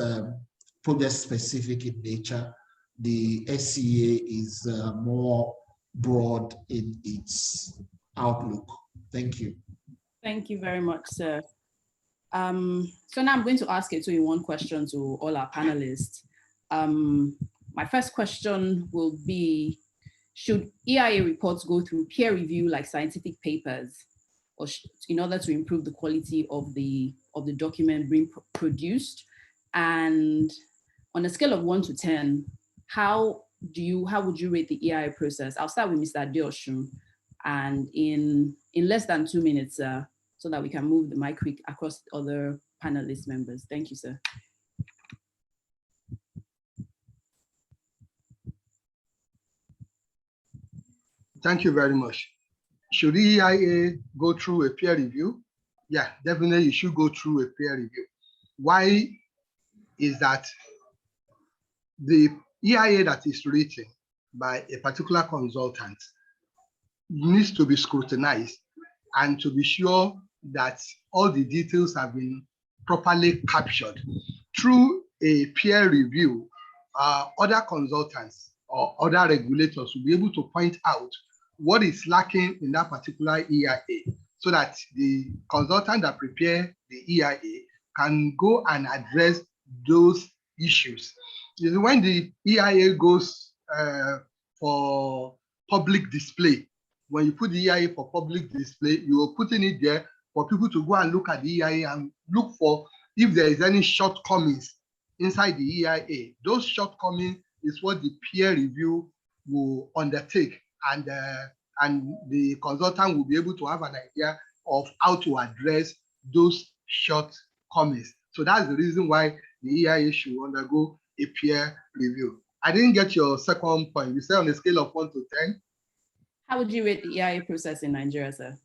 Speaker 3: project specific in nature, the SCA is more broad in its outlook. Thank you.
Speaker 2: Thank you very much, sir. So now I'm going to ask it in one question to all our panelists. My first question will be, should EIA reports go through peer review like scientific papers, or in order to improve the quality of the document being produced? And on a scale of 1 to 10, how would you rate the EIA process? I'll start with Mr. Adeosun, and in less than 2 minutes, so that we can move the mic quick across other panelist members. Thank you, sir.
Speaker 5: Thank you very much. Should EIA go through a peer review? Yeah, definitely you should go through a peer review. Why is that? The EIA that is written by a particular consultant needs to be scrutinized and to be sure that all the details have been properly captured. Through a peer review, other consultants or other regulators will be able to point out what is lacking in that particular EIA, so that the consultant that prepared the EIA can go and address those issues. When the EIA goes for public display, when you put the EIA for public display, you are putting it there for people to go and look at the EIA and look for if there is any shortcomings inside the EIA. Those shortcomings is what the peer review will undertake, and the consultant will be able to have an idea of how to address those shortcomings. So that's the reason why the EIA should undergo a peer review. I didn't get your second point. You said on a scale of 1 to 10.
Speaker 2: How would you rate the EIA process in Nigeria, sir?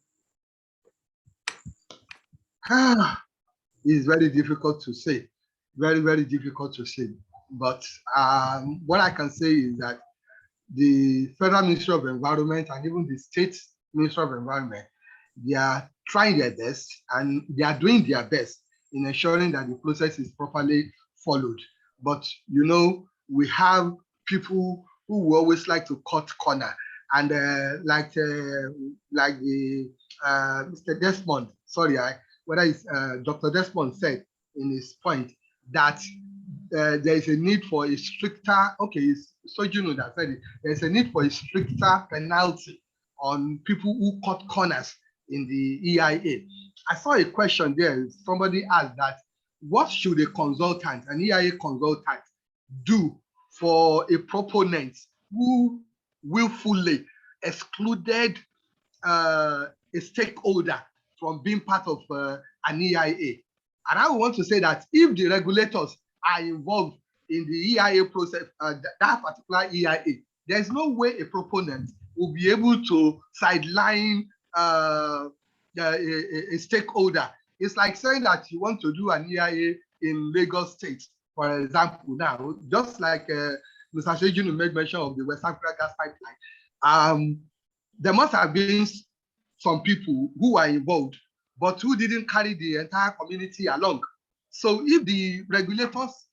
Speaker 5: It's very difficult to say. Very, very difficult to say. But what I can say is that the Federal Ministry of Environment and even the State Ministry of Environment, they are trying their best and they are doing their best in ensuring that the process is properly followed. But we have people who always like to cut corner, and like the Mr. Desmond, whether it's Dr. Desmond said in his point that there is a need for a stricter, that said it, there's a need for a stricter penalty on people who cut corners in the EIA. I saw a question there. Somebody asked that, what should an EIA consultant do for a proponent who willfully excluded a stakeholder from being part of an EIA? And I want to say that if the regulators are involved in the EIA process, that particular EIA, there's no way a proponent will be able to sideline a stakeholder. It's like saying that you want to do an EIA in Lagos State, for example. Now, just like Mr. Shejunu made mention of the West Africa gas pipeline, there must have been some people who are involved, but who didn't carry the entire community along. So if the regulators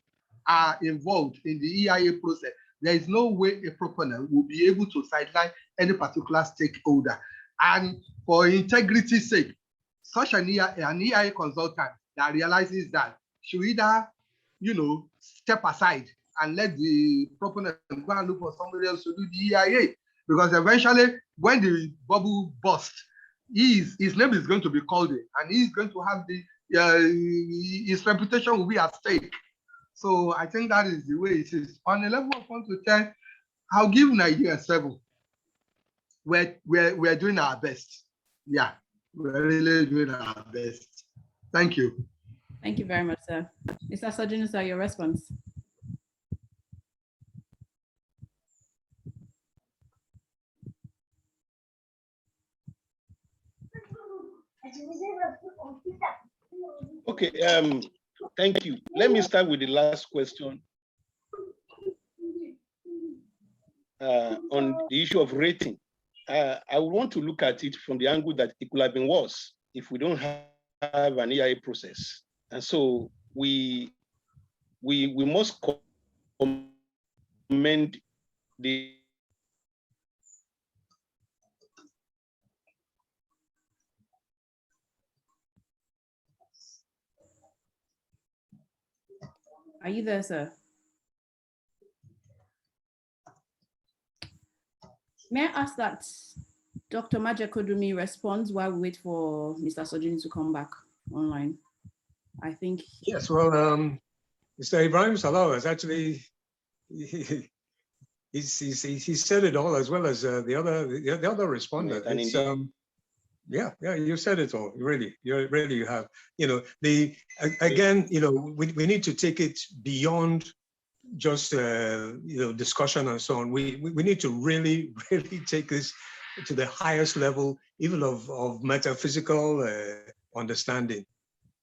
Speaker 5: are involved in the EIA process, there is no way a proponent will be able to sideline any particular stakeholder. And for integrity's sake, such an EIA consultant that realizes that should either, step aside and let the proponent go and look for somebody else to do the EIA. Because eventually, when the bubble bursts, his name is going to be called in, and he's going to have his reputation will be at stake. So I think that is the way it is. On a level of 1 to 10, I'll give Nigeria 7. We're doing our best. Yeah, we're really doing our best. Thank you.
Speaker 2: Thank you very much, sir. Mr. Sojunu, sir, your response.
Speaker 6: Okay, thank you. Let me start with the last question on the issue of rating. I want to look at it from the angle that it could have been worse if we don't have an EIA process. And so we must commend the
Speaker 2: Are you there, sir? May I ask that Dr. Maja Kodumi responds while we wait for Mr. Sojunu to come back online? I think.
Speaker 4: Yes, well, Mr. Ibrahim Salah has actually, he said it all, as well as the other respondent. Yeah, you said it all. You have. Again, we need to take it beyond just discussion and so on. We need to really take this to the highest level, even of metaphysical understanding.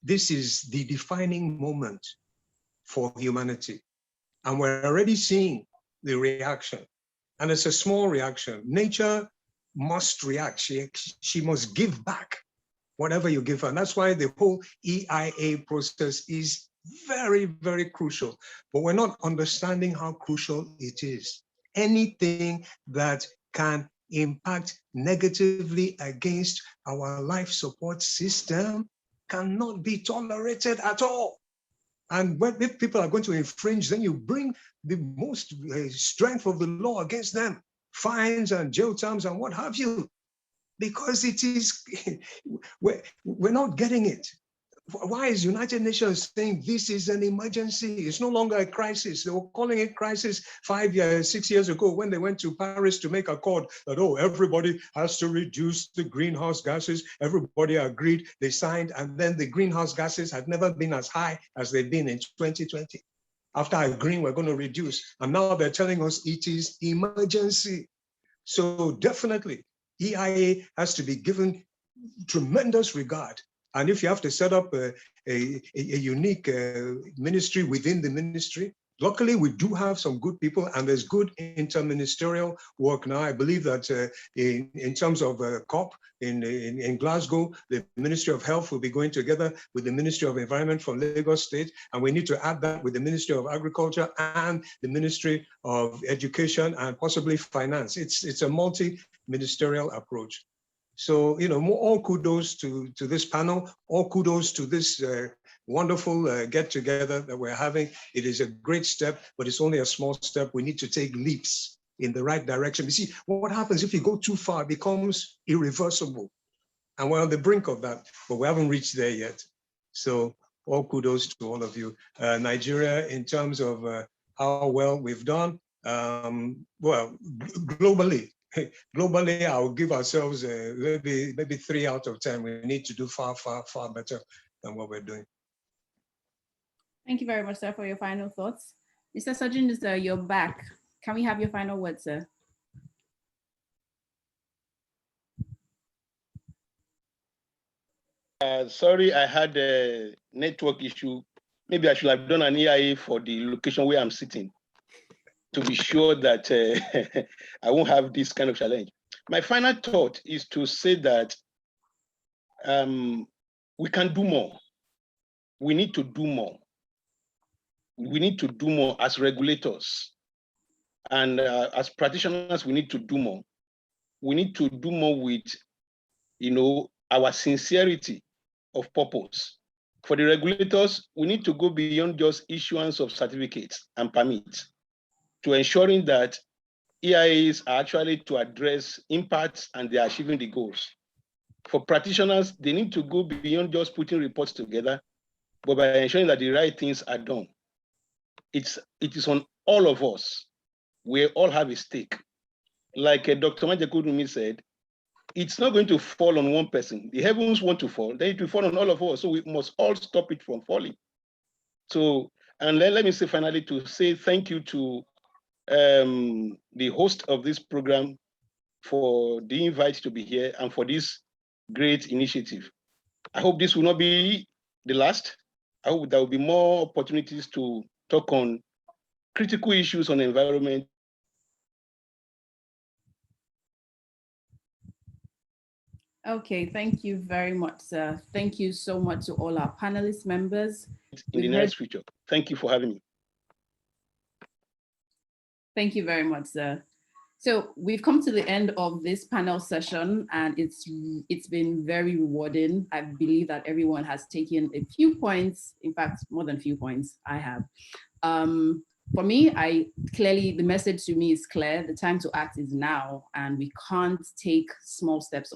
Speaker 4: This is the defining moment for humanity, and we're already seeing the reaction, and it's a small reaction. Nature must react. She must give back whatever you give her. And that's why the whole EIA process is very, very crucial. But we're not understanding how crucial it is. Anything that can impact negatively against our life support system cannot be tolerated at all. And if people are going to infringe, then you bring the most strength of the law against them. Fines and jail terms and what have you, because it is, we're not getting it. Why is United Nations saying this is an emergency? It's no longer a crisis. They were calling it crisis 6 years ago when they went to Paris to make a accord that, everybody has to reduce the greenhouse gases. Everybody agreed, they signed, and then the greenhouse gases had never been as high as they've been in 2020. After agreeing, we're going to reduce. And now they're telling us it is emergency. So definitely, EIA has to be given tremendous regard. And if you have to set up a unique ministry within the ministry, luckily we do have some good people, and there's good interministerial work now. I believe that in terms of COP in Glasgow, the Ministry of Health will be going together with the Ministry of Environment from Lagos State, and we need to add that with the Ministry of Agriculture and the Ministry of Education and possibly Finance. It's a multi-ministerial approach. So, all kudos to this panel, all kudos to this wonderful get-together that we're having. It is a great step, but it's only a small step. We need to take leaps in the right direction. You see, what happens if you go too far, it becomes irreversible. And we're on the brink of that, but we haven't reached there yet. So all kudos to all of you. Nigeria, in terms of how well we've done, well, globally, I'll give ourselves maybe 3 out of 10. We need to do far, far, far better than what we're doing.
Speaker 2: Thank you very much, sir, for your final thoughts. Mr. Sajin, sir, you're back. Can we have your final word, sir?
Speaker 6: Sorry, I had a network issue. Maybe I should have done an EIA for the location where I'm sitting to be sure that I won't have this kind of challenge. My final thought is to say that we can do more. We need to do more. We need to do more as regulators. And as practitioners, we need to do more. We need to do more with, our sincerity of purpose. For the regulators, we need to go beyond just issuance of certificates and permits to ensuring that EIAs are actually to address impacts and they are achieving the goals. For practitioners, they need to go beyond just putting reports together, but by ensuring that the right things are done. It is on all of us. We all have a stake. Like Dr. Majakudumi said, it's not going to fall on one person. The heavens want to fall, then it will fall on all of us. So we must all stop it from falling. So, and then let me say finally to say thank you to the host of this program for the invite to be here and for this great initiative. I hope this will not be the last. I hope there will be more opportunities to talk on critical issues on environment.
Speaker 2: Okay, thank you very much, sir. Thank you so much to all our panelist members.
Speaker 6: In the next future. Thank you for having me.
Speaker 2: Thank you very much, sir. So we've come to the end of this panel session, and it's been very rewarding. I believe that everyone has taken a few points, in fact, more than a few points I have. For me, the message to me is clear. The time to act is now, and we can't take small steps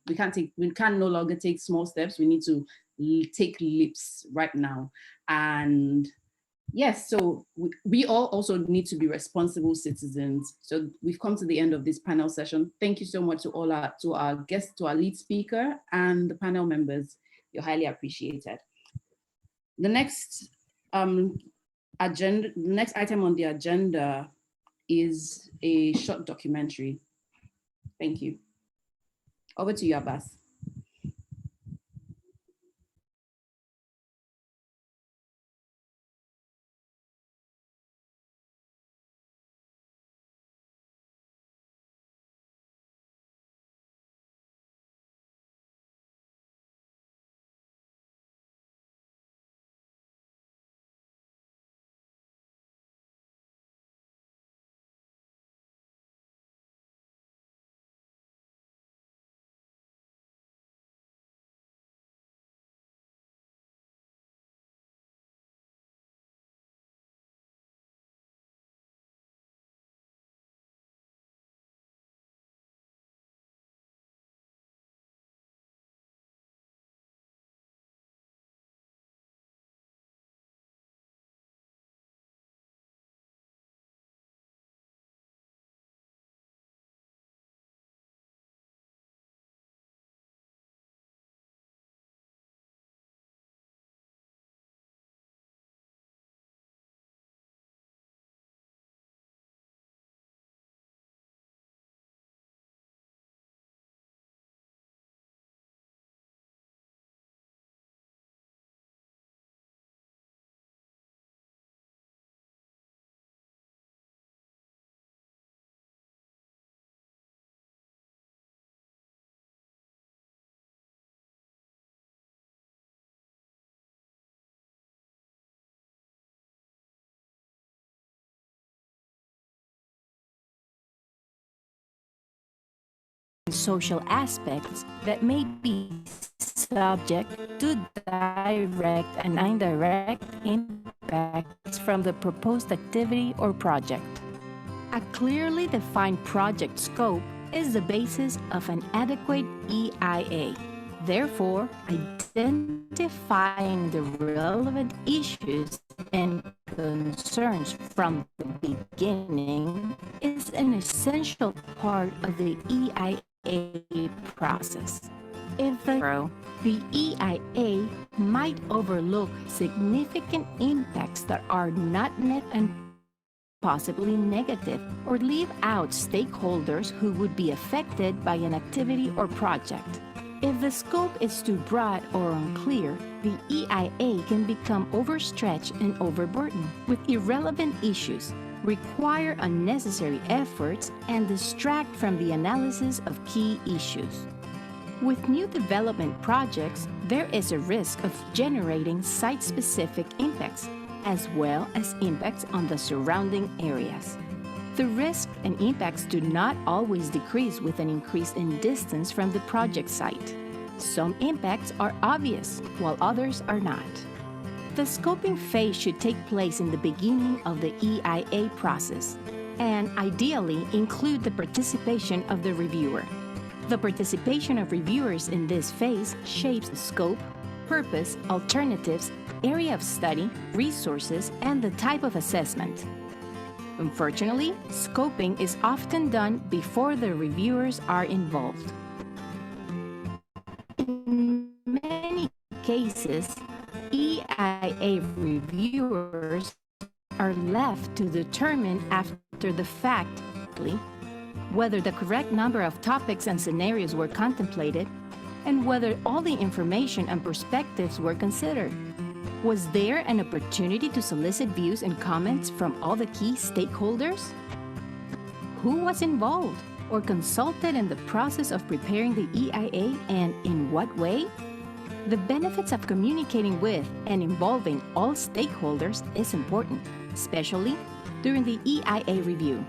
Speaker 2: we can no longer take small steps. We need to take leaps right now. And yes, so we all also need to be responsible citizens. So we've come to the end of this panel session. Thank you so much to our guests, to our lead speaker and the panel members. You're highly appreciated. The next item on the agenda is a short documentary. Thank you. Over to you, Abbas.
Speaker 7: Social aspects that may be subject to direct and indirect impacts from the proposed activity or project. A clearly defined project scope is the basis of an adequate EIA. Therefore, identifying the relevant issues and concerns from the beginning is an essential part of the EIA process. If the EIA might overlook significant impacts that are not met and possibly negative, or leave out stakeholders who would be affected by an activity or project. If the scope is too broad or unclear, the EIA can become overstretched and overburdened with irrelevant issues, require unnecessary efforts, and distract from the analysis of key issues. With new development projects, there is a risk of generating site-specific impacts, as well as impacts on the surrounding areas. The risk and impacts do not always decrease with an increase in distance from the project site. Some impacts are obvious, while others are not. The scoping phase should take place in the beginning of the EIA process, and ideally include the participation of the reviewer. The participation of reviewers in this phase shapes the scope, purpose, alternatives, area of study, resources, and the type of assessment. Unfortunately, scoping is often done before the reviewers are involved. In many cases, EIA reviewers are left to determine after the fact whether the correct number of topics and scenarios were contemplated and whether all the information and perspectives were considered. Was there an opportunity to solicit views and comments from all the key stakeholders? Who was involved or consulted in the process of preparing the EIA, and in what way? The benefits of communicating with and involving all stakeholders is important, especially during the EIA review.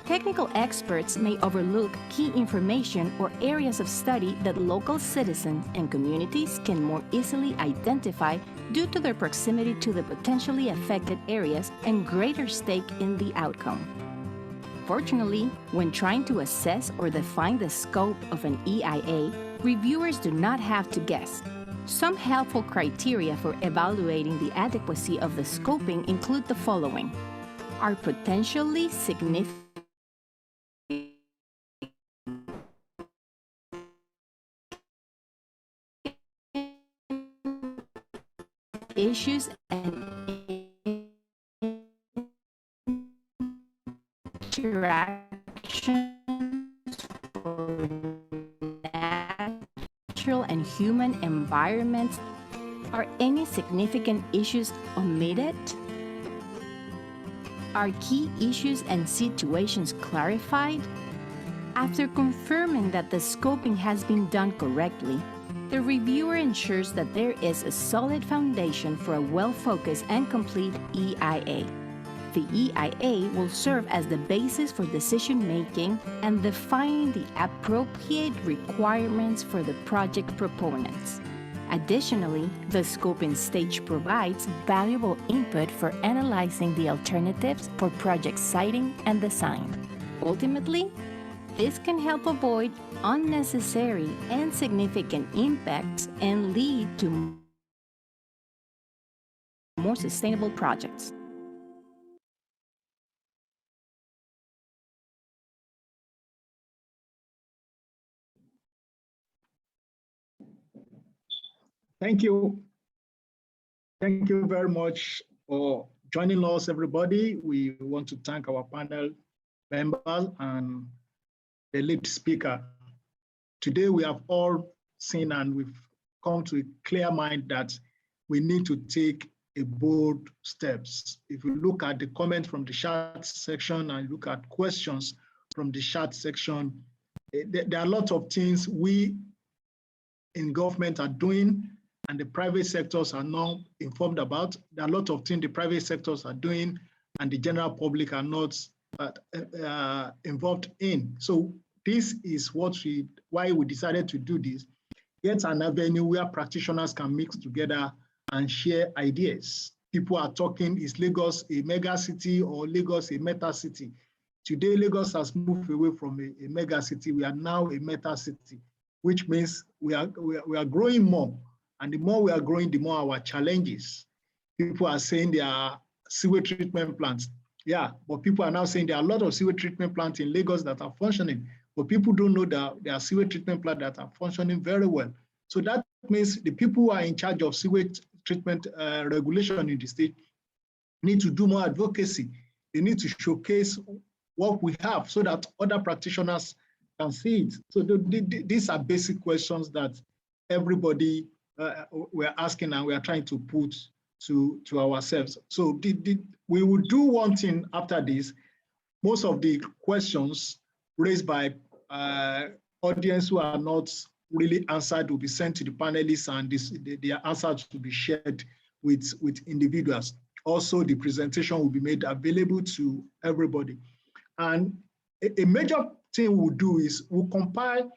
Speaker 7: Technical experts may overlook key information or areas of study that local citizens and communities can more easily identify due to their proximity to the potentially affected areas and greater stake in the outcome. Fortunately, when trying to assess or define the scope of an EIA, reviewers do not have to guess. Some helpful criteria for evaluating the adequacy of the scoping include the following: are potentially significant issues and interactions for natural and human environments? Are any significant issues omitted? Are key issues and situations clarified? After confirming that the scoping has been done correctly, the reviewer ensures that there is a solid foundation for a well-focused and complete EIA. The EIA will serve as the basis for decision-making and defining the appropriate requirements for the project proponents. Additionally, the scoping stage provides valuable input for analyzing the alternatives for project siting and design. Ultimately, this can help avoid unnecessary and significant impacts and lead to more sustainable projects.
Speaker 1: Thank you. Thank you very much for joining us, everybody. We want to thank our panel members and the lead speaker. Today, we have all seen and we've come to a clear mind that we need to take a bold steps. If you look at the comments from the chat section and look at questions from the chat section, there are a lot of things we in government are doing and the private sectors are now informed about. There are a lot of things the private sectors are doing and the general public are not involved in. So this is why we decided to do this. Get an avenue where practitioners can mix together and share ideas. People are talking, is Lagos a mega city or Lagos a meta city? Today, Lagos has moved away from a mega city. We are now a meta city, which means we are growing more. And the more we are growing, the more our challenges. People are saying there are sewage treatment plants. Yeah, but people are now saying there are a lot of sewage treatment plants in Lagos that are functioning, but people don't know that there are sewage treatment plants that are functioning very well. So that means the people who are in charge of sewage treatment regulation in the state need to do more advocacy. They need to showcase what we have so that other practitioners can see it. So these are basic questions that everybody we're asking and we are trying to put to ourselves. So we will do one thing after this. Most of the questions raised by audience who are not really answered will be sent to the panelists, and their answers will be shared with individuals. Also, the presentation will be made available to everybody. And a major thing we'll do is we'll compile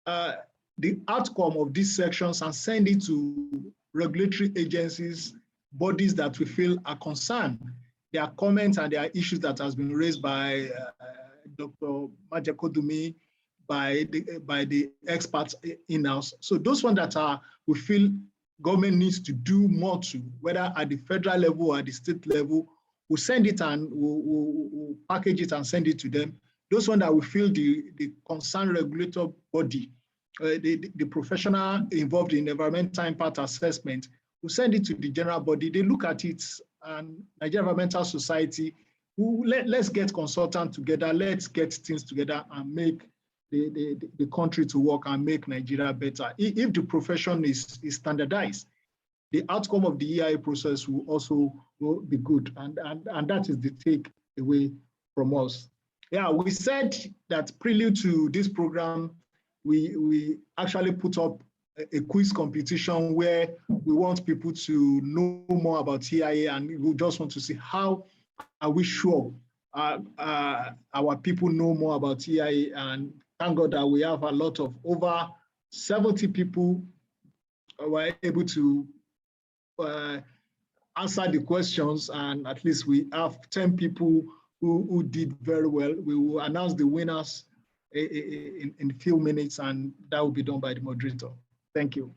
Speaker 1: the outcome of these sections and send it to regulatory agencies, bodies that we feel are concerned. There are comments and there are issues that has been raised by Dr. Majekodumi, by the experts in-house. So those ones that we feel government needs to do more to, whether at the federal level or at the state level, we'll send it and we'll package it and send it to them. Those ones that we feel the concerned regulator body, the professional involved in environmental impact assessment, we'll send it to the general body. They look at it, and Nigeria Environmental Society, let's get consultants together, let's get things together and make the country to work and make Nigeria better. If the profession is standardized, the outcome of the EIA process will also be good. And that is the take away from us. Yeah, we said that prelude to this program, we actually put up a quiz competition where we want people to know more about EIA, and we just want to see how are we sure our people know more about EIA. And thank God that we have a lot of over 70 people who were able to answer the questions, and at least we have 10 people who did very well. We will announce the winners in a few minutes, and that will be done by the moderator. Thank you.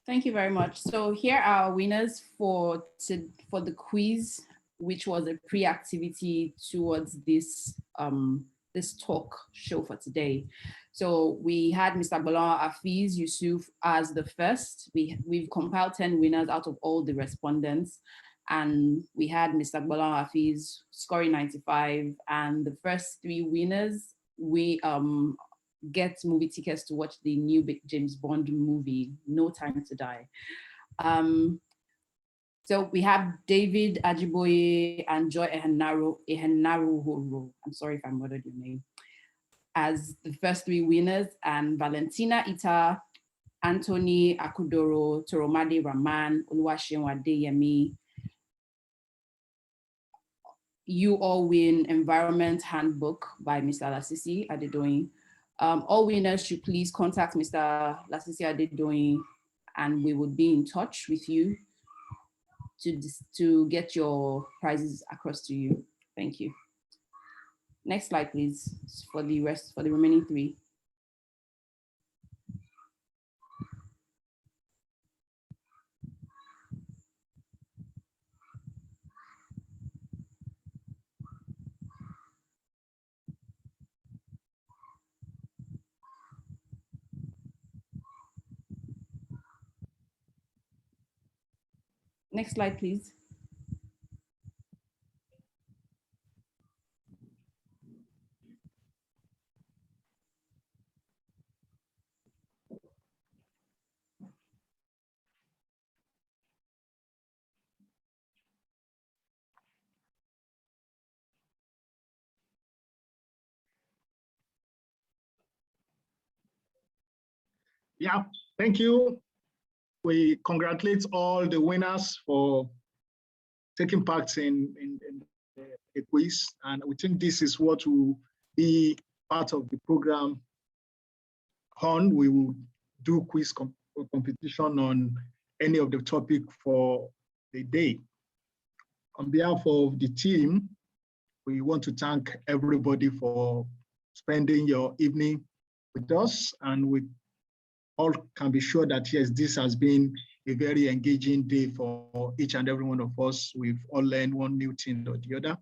Speaker 2: Thank you very much. So here are our winners for the quiz, which was a pre-activity towards this this talk show for today. So we had Mr. Bolan Afiz Yusuf as the first. We've compiled 10 winners out of all the respondents. And we had Mr. Bolan Afiz scoring 95. And the first 3 winners, we get movie tickets to watch the new James Bond movie, No Time to Die. So we have David Ajiboye and Joy Ehenaruhoro, I'm sorry if I murdered your name, as the first 3 winners, and Valentina Ita, Anthony Akudoro, Toromade Raman, Oluwaseun Adeyemi. You all win Environment Handbook by Mr. Lasisi Adedoyin. All winners should please contact Mr. Lasisi Adedoyin, and we would be in touch with you to get your prizes across to you. Thank you. Next slide, please, for the remaining 3. Next slide, please.
Speaker 1: Yeah, thank you. We congratulate all the winners for taking part in the quiz. And we think this is what will be part of the program on. We will do quiz competition on any of the topic for the day. On behalf of the team, we want to thank everybody for spending your evening with us, and we all can be sure that yes, this has been a very engaging day for each and every one of us. We've all learned one new thing or the other.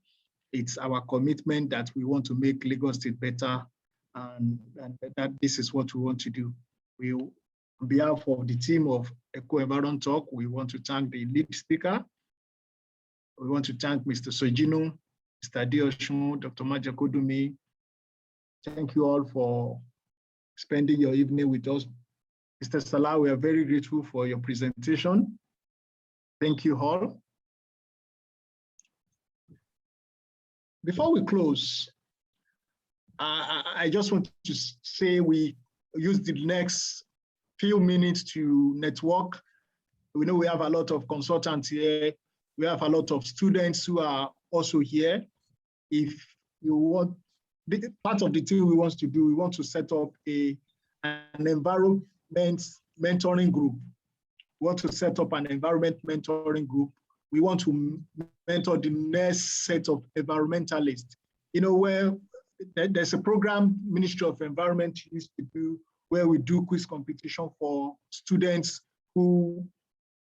Speaker 1: It's our commitment that we want to make Lagos State better, and that this is what we want to do. We, on behalf of the team of Eko EnviroTalk, we want to thank the lead speaker. We want to thank Mr. Sojino, Mr. Dioshun, Dr. Majakodumi. Thank you all for spending your evening with us. Mr. Salah, we are very grateful for your presentation. Thank you all. Before we close, I just want to say we use the next few minutes to network. We know we have a lot of consultants here. We have a lot of students who are also here. If you want, part of the thing we want to do, we want to set up an environment mentoring group. We want to set up an environment mentoring group. We want to mentor the next set of environmentalists. You know, where there's a program Ministry of Environment used to do where we do quiz competition for students who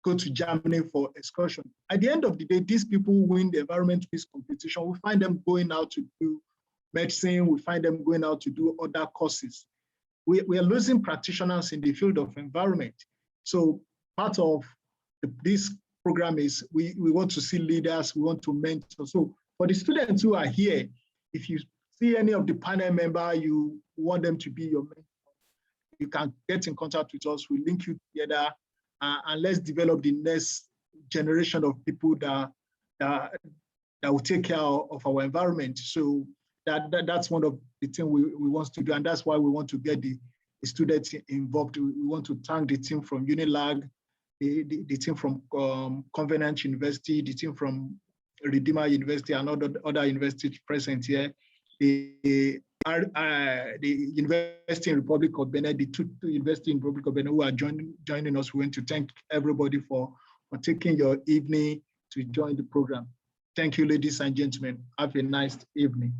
Speaker 1: go to Germany for excursion. At the end of the day, these people win the environment quiz competition. We find them going out to do medicine. We find them going out to do other courses. We are losing practitioners in the field of environment. So part of this program is we want to see leaders, we want to mentor. So for the students who are here, if you see any of the panel member, you want them to be your mentor, you can get in contact with us. We link you together, and let's develop the next generation of people that will take care of our environment. So that's one of the things we want to do, and that's why we want to get the students involved. We want to thank the team from Unilag, the team from Covenant University, the team from Redeemer University, and other universities present here. The University in Republic of Benin, the two universities in Republic of Benin who are joining us. We want to thank everybody for taking your evening to join the program. Thank you, ladies and gentlemen. Have a nice evening.